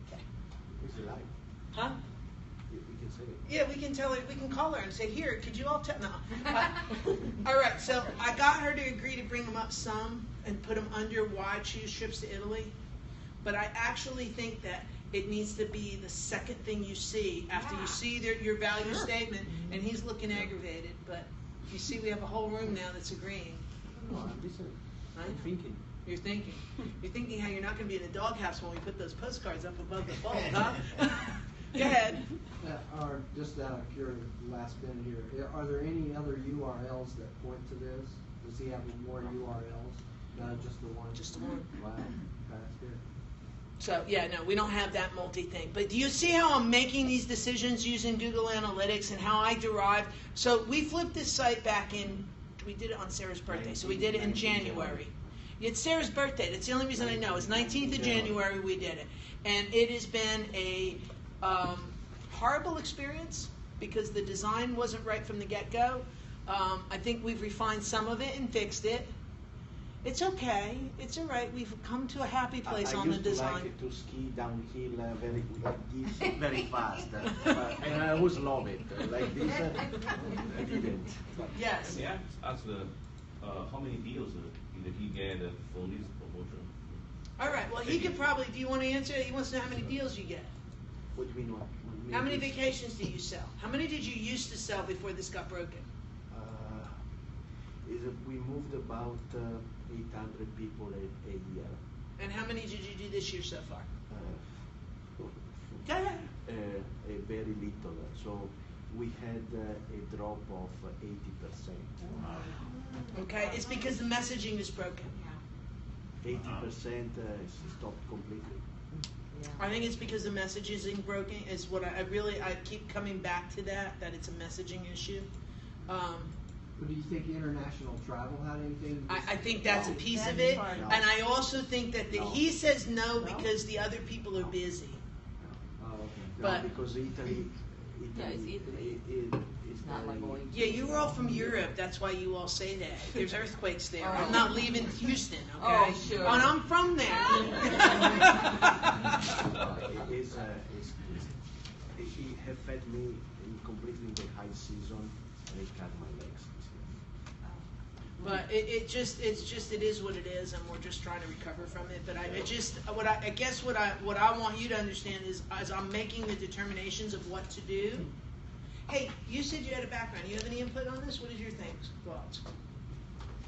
Okay. It's live. Huh? We can say it. Yeah, we can tell her, we can call her and say, here, could you all tell, no. All right, so I got her to agree to bring them up some and put them under why choose trips to Italy. But I actually think that it needs to be the second thing you see after you see your value statement, and he's looking aggravated, but you see we have a whole room now that's agreeing. No, I'm listening. Right? I'm thinking. You're thinking. You're thinking how you're not going to be in a doghouse when we put those postcards up above the fold, huh? Go ahead. Or just out of curiosity, last bit here, are there any other URLs that point to this? Does he have more URLs? No, just the one? Just the one. Wow, that's good. So, yeah, no, we don't have that multi-thing. But do you see how I'm making these decisions using Google Analytics and how I derived? So we flipped this site back we did it on Sarah's birthday, so we did it in January. It's Sarah's birthday. That's the only reason I know. It's 19th of January we did it. And it has been a horrible experience because the design wasn't right from the get-go. I think we've refined some of it and fixed it. It's okay. It's all right. We've come to a happy place on the design. I used to like to ski downhill very like this, very fast, and I always love it. Like this, I didn't. Yes. Yeah. Ask how many deals did he get from this promotion? All right. Well, he could probably. Do you want to answer? He wants to know how many deals you get. What do you mean? What How many deals? vacations do you sell? How many did you used to sell before this got broken? We moved about 800 people a year. And how many did you do this year so far? Go ahead. Very little. So we had a drop of 80%. Okay, it's because the messaging is broken. 80% stopped completely. I think it's because the messaging broken. Is what I keep coming back to that it's a messaging issue. But do you think international travel had anything? I think that's a piece of it, and I also think that he says no because the other people are busy. Oh, okay. But because Italy Yeah, it's Italy. It's not like going. yeah, you're all from Europe. That's why you all say that. There's earthquakes there. I'm not leaving Houston. Okay. Oh, sure. And I'm from there. He have fed me completely in the high season, and it cut my legs. But it is what it is, and we're just trying to recover from it. But I guess what I want you to understand is, as I'm making the determinations of what to do. Hey, you said you had a background. You have any input on this? What is your thoughts?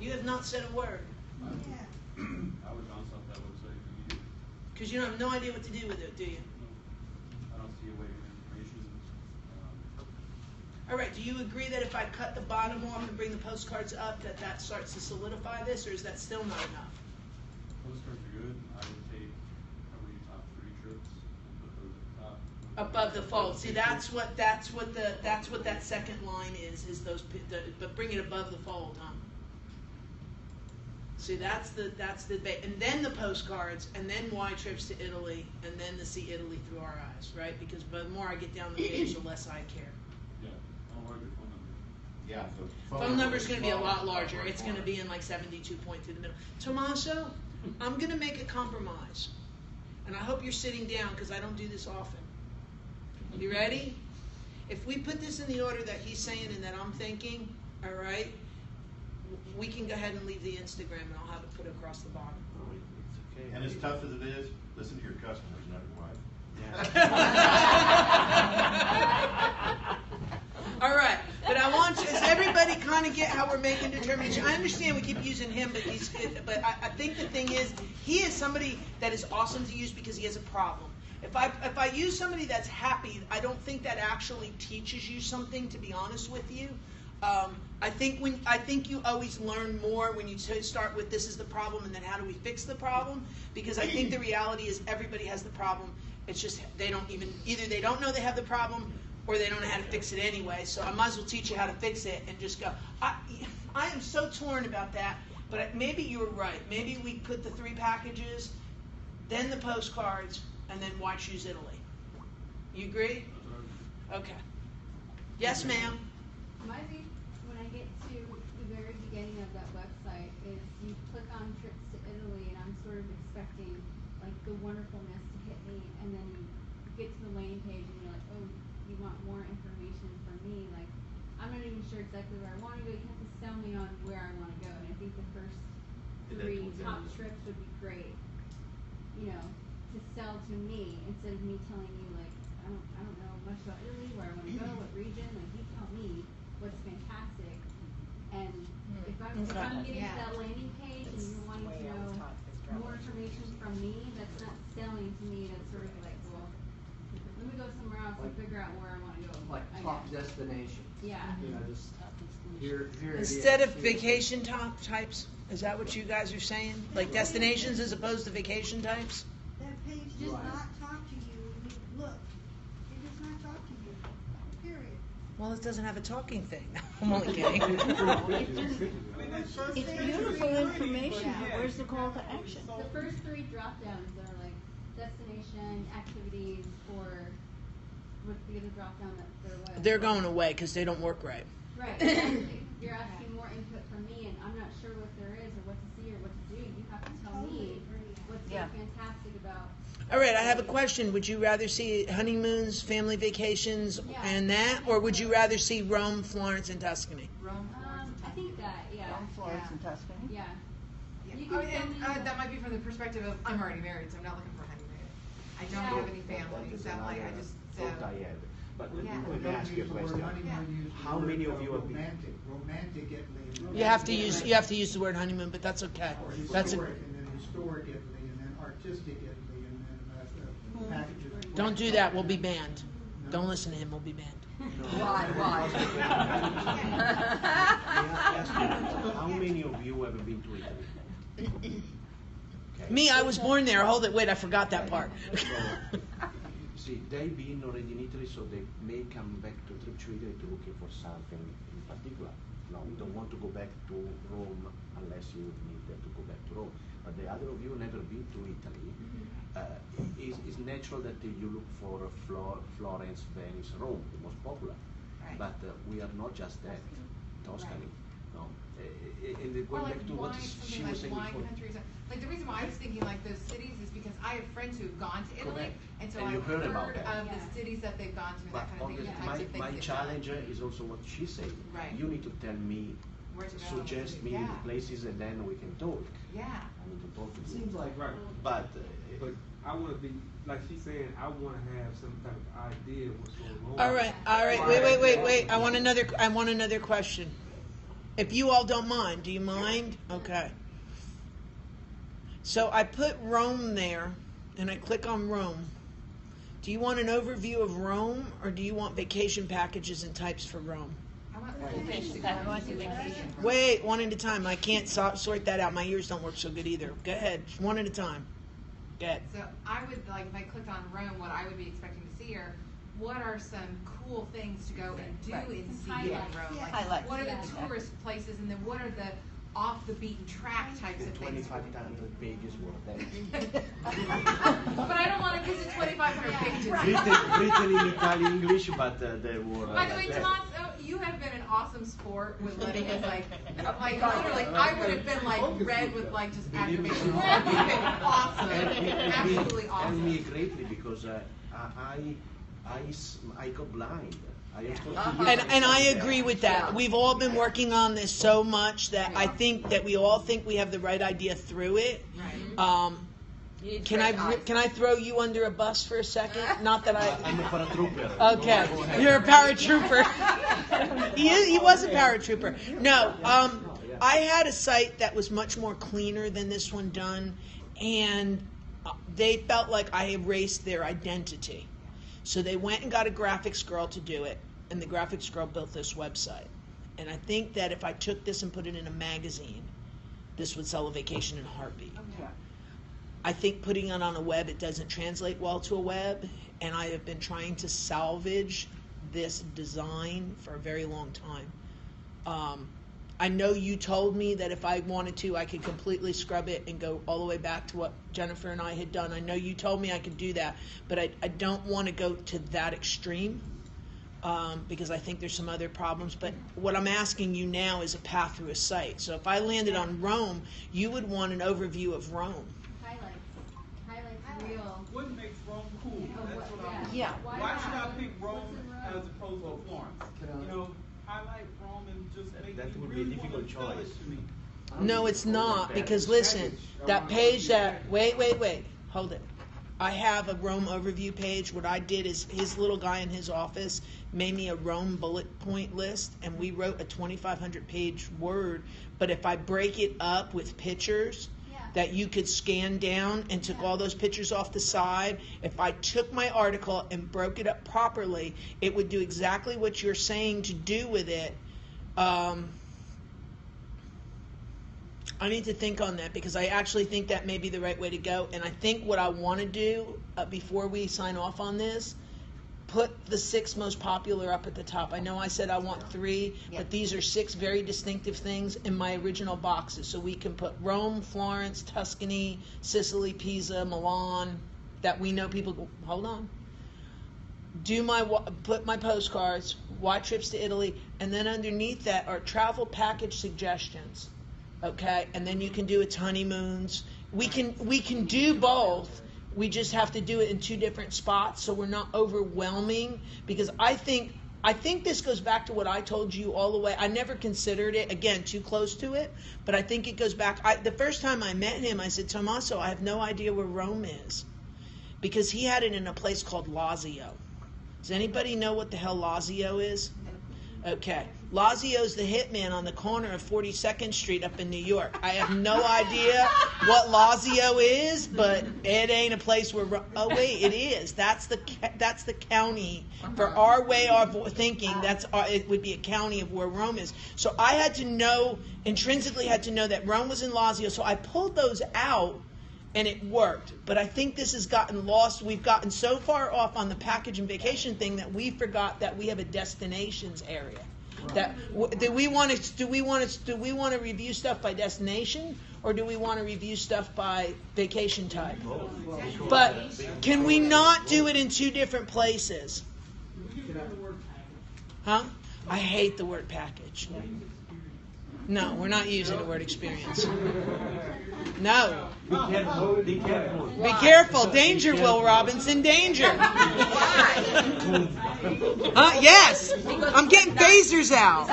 You have not said a word. Yeah. I would bounce off that website immediately. Because you have no idea what to do with it, do you? I don't see a way to get information. All right, do you agree that if I cut the bottom off and bring the postcards up, that starts to solidify this, or is that still not enough? Postcards are good. I would take probably top 3 trips and put those at the top. Above the fold. See, that's what that second line is those, but bring it above the fold, huh? See, that's the, and then the postcards, and then why trips to Italy, and then to see Italy through our eyes, right? Because the more I get down the page, the less I care. Yeah. I'll write your phone number. Yeah. Phone number's going to be a lot larger. It's going to be in like 72 point through the middle. Tommaso, I'm going to make a compromise, and I hope you're sitting down because I don't do this often. You ready? If we put this in the order that he's saying and that I'm thinking, all right, we can go ahead and leave the Instagram, and I'll have it put across the bottom. Oh, it's okay. And as tough as it is, listen to your customers, not your wife. All right, but I want you, does everybody kind of get how we're making determination? I understand we keep using him, but I think the thing is, he is somebody that is awesome to use because he has a problem. If I use somebody that's happy, I don't think that actually teaches you something, to be honest with you. I think you always learn more when you start with this is the problem and then how do we fix the problem, because I think the reality is everybody has the problem. It's just they don't know they have the problem, or they don't know how to fix it anyway. So I might as well teach you how to fix it and just go. I am so torn about that, but maybe you were right. Maybe we put the 3 packages, then the postcards, and then why choose Italy. You agree? Okay. Yes, ma'am. My view, when I get to the very beginning of that website, is you click on trips to Italy, and I'm sort of expecting like the wonderfulness to hit me, and then you get to the landing page, and you're like, oh, you want more information from me? Like, I'm not even sure exactly where I want to go. You have to sell me on where I want to go, and I think the first 3 top trips would be great. You know, to sell to me instead of me telling you like I don't know much about Italy, where I want to go, what region. Like, you tell me what's fantastic, and if I'm getting to that landing page and you're wanting to know more information from me, that's not selling to me. That's sort of like, well, let me go somewhere else and figure out where I want to go. Like top destination. Yeah. You know, just here it is. Instead of vacation types, is that what you guys are saying? Like destinations as opposed to vacation types? That page does not talk to you when you look. It does not talk to you, period. Well, it doesn't have a talking thing. I'm only kidding. It's beautiful information, but where's the call to action? The first 3 drop downs are like destination, activities, or what's the other drop down that they're what? They're going away because they don't work right. Right, exactly. You're asking more input from me, and I'm not sure what there is or what to see or what to do. You have to tell me what's so fantastic about. All right, I have a question. Would you rather see honeymoons, family vacations, and that, or would you rather see Rome, Florence, and Tuscany? Rome, I think that, yeah. Rome, Florence, and Tuscany. Yeah. That might be from the perspective of I'm already married, so I'm not looking for a honeymoon. I don't have any family, so I'm like, I just. Thought I had. But let me ask you a Use the word question. honeymoon, use the How word, many of you have been? romantic Italy. You have to use the word honeymoon, but that's okay. Or That's historic, and then historic Italy, and then artistic Italy, and then packages Don't do that, we'll be banned. Don't listen to him, we'll be banned. Why? How many of you have been to Italy? Okay. Me, I was born there. Hold it, wait, I forgot that part. See, they've been already in Italy, so they may come back to trip to Italy to looking for something in particular. No, we don't want to go back to Rome unless you need them to go back to Rome. But the other of you never been to Italy. It's natural that you look for Florence, Venice, Rome, the most popular. Right. But we are not just that. Tuscany. No. And going Or like back to what she something was saying like wine before. countries. Like the reason why I was thinking like those cities is because I have friends who've gone to Italy, Correct. and so And you I've heard about that. of the cities that they've gone to and But that kind of thing, obviously, the types of things my they've challenge done. is also what she said. Right. You need to tell me, Where to go, suggest me yeah. the places, and then we can talk. Yeah. I need to talk to you. Seems like Right. But But I want to be, like she's saying, I want to have some type of idea of what's going on. All right, wait. I want another question. If you all don't mind, do you mind? Okay. So I put Rome there, and I click on Rome. Do you want an overview of Rome, or do you want vacation packages and types for Rome? I want vacation. I want to do vacation. Wait, one at a time. I can't sort that out. My ears don't work so good either. Go ahead, one at a time. Go ahead. So I would, like, if I clicked on Rome, what I would be expecting to see are, what are some cool things to go and do and see in highlights. Rome? Yeah. Like, Highlights. what are Yeah. the tourist places, and then what are the off the beaten track types the of things? 2,500 pages were there. But I don't want to visit 2,500 pages. Written in Italian English, but they were. By the way, there. Tomas, you have been an awesome sport with letting us like literally, I would have been like red with like just activation. You've been awesome, absolutely And awesome. me greatly because I got blind. I have to And I agree with that. We've all been working on this so much that I think that we all think we have the right idea through it. You need Can fresh eyes. I throw you under a bus for a second? Not that I'm a paratrooper. Okay, you're a paratrooper. He was a paratrooper. No, I had a site that was much more cleaner than this one done, and they felt like I erased their identity. So they went and got a graphics girl to do it, and the graphics girl built this website. And I think that if I took this and put it in a magazine, this would sell a vacation in a heartbeat. I think putting it on a web, it doesn't translate well to a web, and I have been trying to salvage this design for a very long time. I know you told me that if I wanted to, I could completely scrub it and go all the way back to what Jennifer and I had done. I know you told me I could do that, but I don't want to go to that extreme because I think there's some other problems. But what I'm asking you now is a path through a site. So if I landed on Rome, you would want an overview of Rome. Highlights real. What makes Rome cool? That's what I'm. Yeah. Why should I pick Rome What's in Rome? as opposed to Florence? You know, highlight Rome and just make That me would be a really difficult wanna tell choice. it to me. No, it's not, because listen, that page that, wait, hold it. I have a Rome overview page. What I did is his little guy in his office made me a Rome bullet point list, and we wrote a 2,500 page Word, but if I break it up with pictures that you could scan down and took all those pictures off the side, if I took my article and broke it up properly, it would do exactly what you're saying to do with it. I need to think on that because I actually think that may be the right way to go. And I think what I want to do before we sign off on this, put the 6 most popular up at the top. I know I said I want 3, but these are 6 very distinctive things in my original boxes. So we can put Rome, Florence, Tuscany, Sicily, Pisa, Milan, that we know people go, hold on. Put my postcards, why trips to Italy, and then underneath that are travel package suggestions. Okay, and then you can do its honeymoons. We can do both. We just have to do it in 2 different spots so we're not overwhelming. Because I think this goes back to what I told you all the way. I never considered it, again, too close to it, but I think it goes back. The first time I met him, I said, Tommaso, I have no idea where Rome is. Because he had it in a place called Lazio. Does anybody know what the hell Lazio is? Okay. Lazio's the hitman on the corner of 42nd Street up in New York. I have no idea what Lazio is, but it ain't a place where... Oh, wait, it is. That's the county. For our way of thinking, it would be a county of where Rome is. So I had to know, intrinsically had to know that Rome was in Lazio. So I pulled those out, and it worked. But I think this has gotten lost. We've gotten so far off on the package and vacation thing that we forgot that we have a destinations area. That do we want to review stuff by destination, or do we want to review stuff by vacation type? But can we not do it in two different places? Huh? I hate the word package. No, we're not using the word experience. No. Be careful. Be careful. Be careful. Danger, Will Robinson. Danger. Yes. I'm getting phasers out.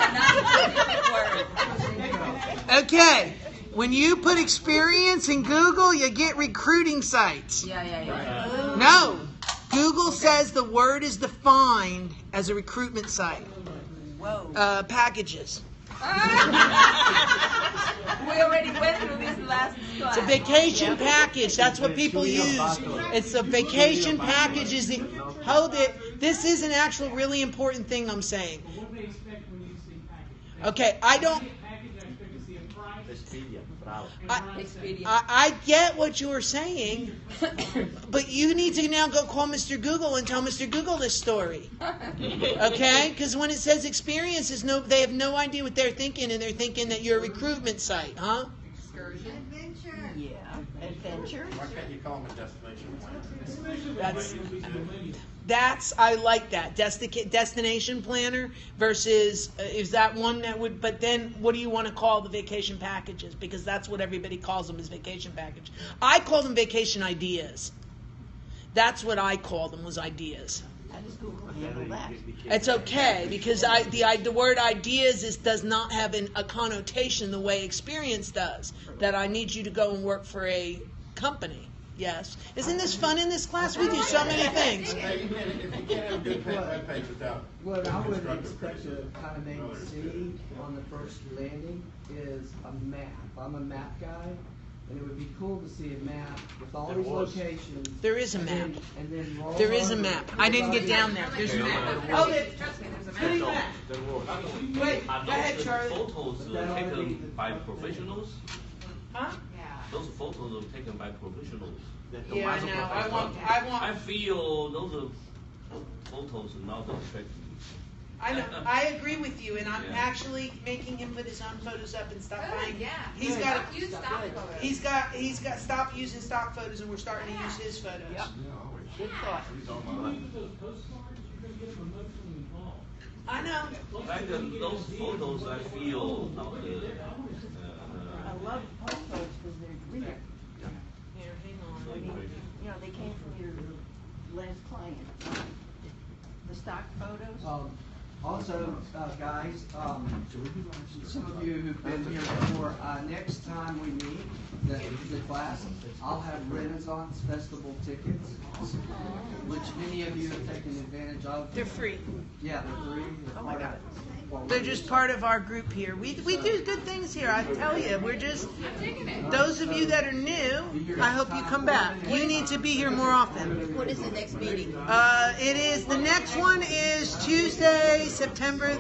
Okay. When you put experience in Google, you get recruiting sites. Yeah. No. Google says the word is defined as a recruitment site. Whoa. Packages. We already went through this last class. It's a vacation package. That's what people use. It's a vacation package. Hold it. This is an actual really important thing I'm saying. What do they expect when you see package? Okay, I don't... Package, I expect to see a price. I get what you were saying, but you need to now go call Mr. Google and tell Mr. Google this story. Okay? Because when it says experiences, they have no idea what they're thinking, and they're thinking that you're a recruitment site, huh? Adventure. Yeah, adventure. Why can't you call them a destination plan? That's I like that destination planner versus is that one that would. But then, what do you want to call the vacation packages? Because that's what everybody calls them, is vacation package. I call them vacation ideas. That's what I call them, was ideas. How does Google handle that? It's okay because the word ideas does not have a connotation the way experience does. That I need you to go and work for a company. Yes. Isn't this fun in this class? We do so many things. What I would expect to kind of maybe see on the first landing is a map. I'm a map guy, and it would be cool to see a map with all these locations. There is a map. And then There is a map. I didn't get down there. There's a map. Oh, Trust me, there's a map. Wait, go ahead, Charlie. Photos taken by professionals? Huh? Those photos are taken by professionals. Yeah, I know. I feel those are photos are not attractive. I know. I agree with you, and I'm actually making him put his own photos up and stop buying. Yeah. He's got. Use stock photos. He's got. Stop using stock photos, and we're starting to use his photos. Yep. Good thought. Those postcards, you're going to get them emotionally involved. I know. Like those photos, I feel not I love photos because they're real. Here, hang on. I mean, they came from your last client. The stock photos. Also, guys, some of you who've been here before, next time we meet, the class, I'll have Renaissance Festival tickets, which many of you have taken advantage of. They're free. Yeah, they're free. Oh my God. They're just part of our group here. We do good things here. I tell you, we're just. Those of you that are new, I hope you come back. You need to be here more often. What is the next meeting? The next one is Tuesday, September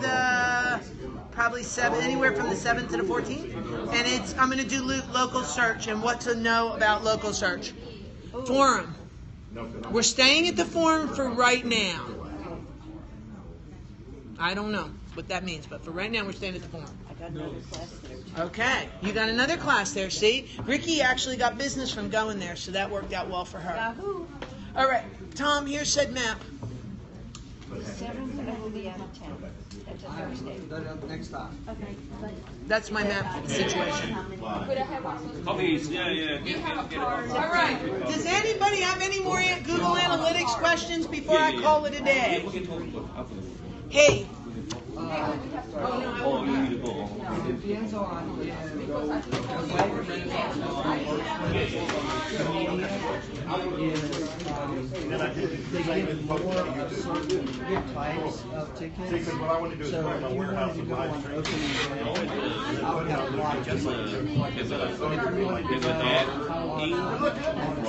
probably 7th, anywhere from the 7th to the 14th. And I'm going to do local search and what to know about local search. Forum. We're staying at the forum for right now. I don't know what that means, but for right now we're staying at the forum. I got another class there too. Okay, you got another class there, see? Ricky actually got business from going there, so that worked out well for her. Yahoo! All right, Tom, here's said map. The 7th, I will be out of town. That's a Thursday. Next time. Okay. That's my map situation. Could I have one of those? Copies, yeah. You have a card. All right, does anybody have any more Google Analytics questions before I call it a day? We can talk afterwards. Hey. Oh, you need to go. depends on if the way that they give more of certain types of tickets. See, 'cause what I wanna do is So put my if you warehouse wanted to in go live on stream. opening day, I would have a lot of tickets. Like if you wanted to go on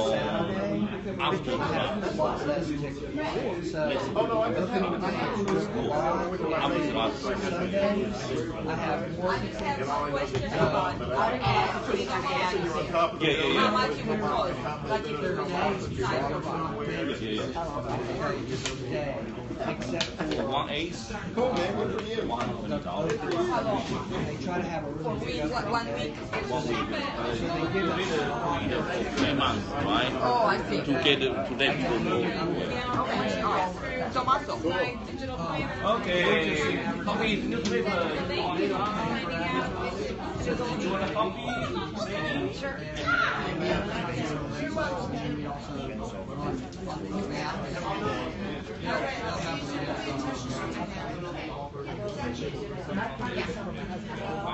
Saturday, I have a lot less tickets. So opening night is just a lot. Sundays, I have more I just have tickets. one question about how to add, putting on the ad, you said. How much it would cost, like if you were to sign for Day, except for One ace. Cool, man, good for you. $120. How long? they try to have a For really week, good. one week? So they give us 3 months, right? Oh, I see. To get to them to go. Okay, all right. Tomato. Okay. Copy newspaper. You want a copy? Sure.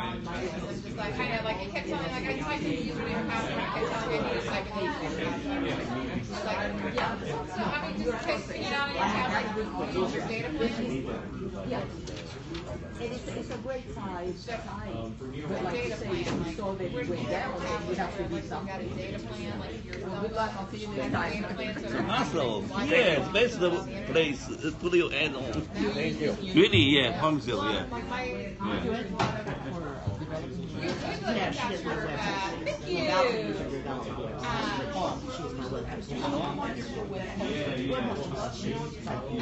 Kind of like, it kept telling me, like, I typed in the username and password, it kept telling me I needed to type in the username. I was like, yeah. So, I mean, just testing it out and have like, use your data plan. Yeah. It's a great size, but like you Data say, plan, if you like, saw that where you do went you down, have then you'd have to do got a something. data plan, like, if you're. Good luck, I'll see you next time. Data plan, so. Muscle. Yes, best place to put your ad on. Thank you. Really, yeah, Palmsville, yeah. Like my. Yeah, she does my website. Thank you. She's my website.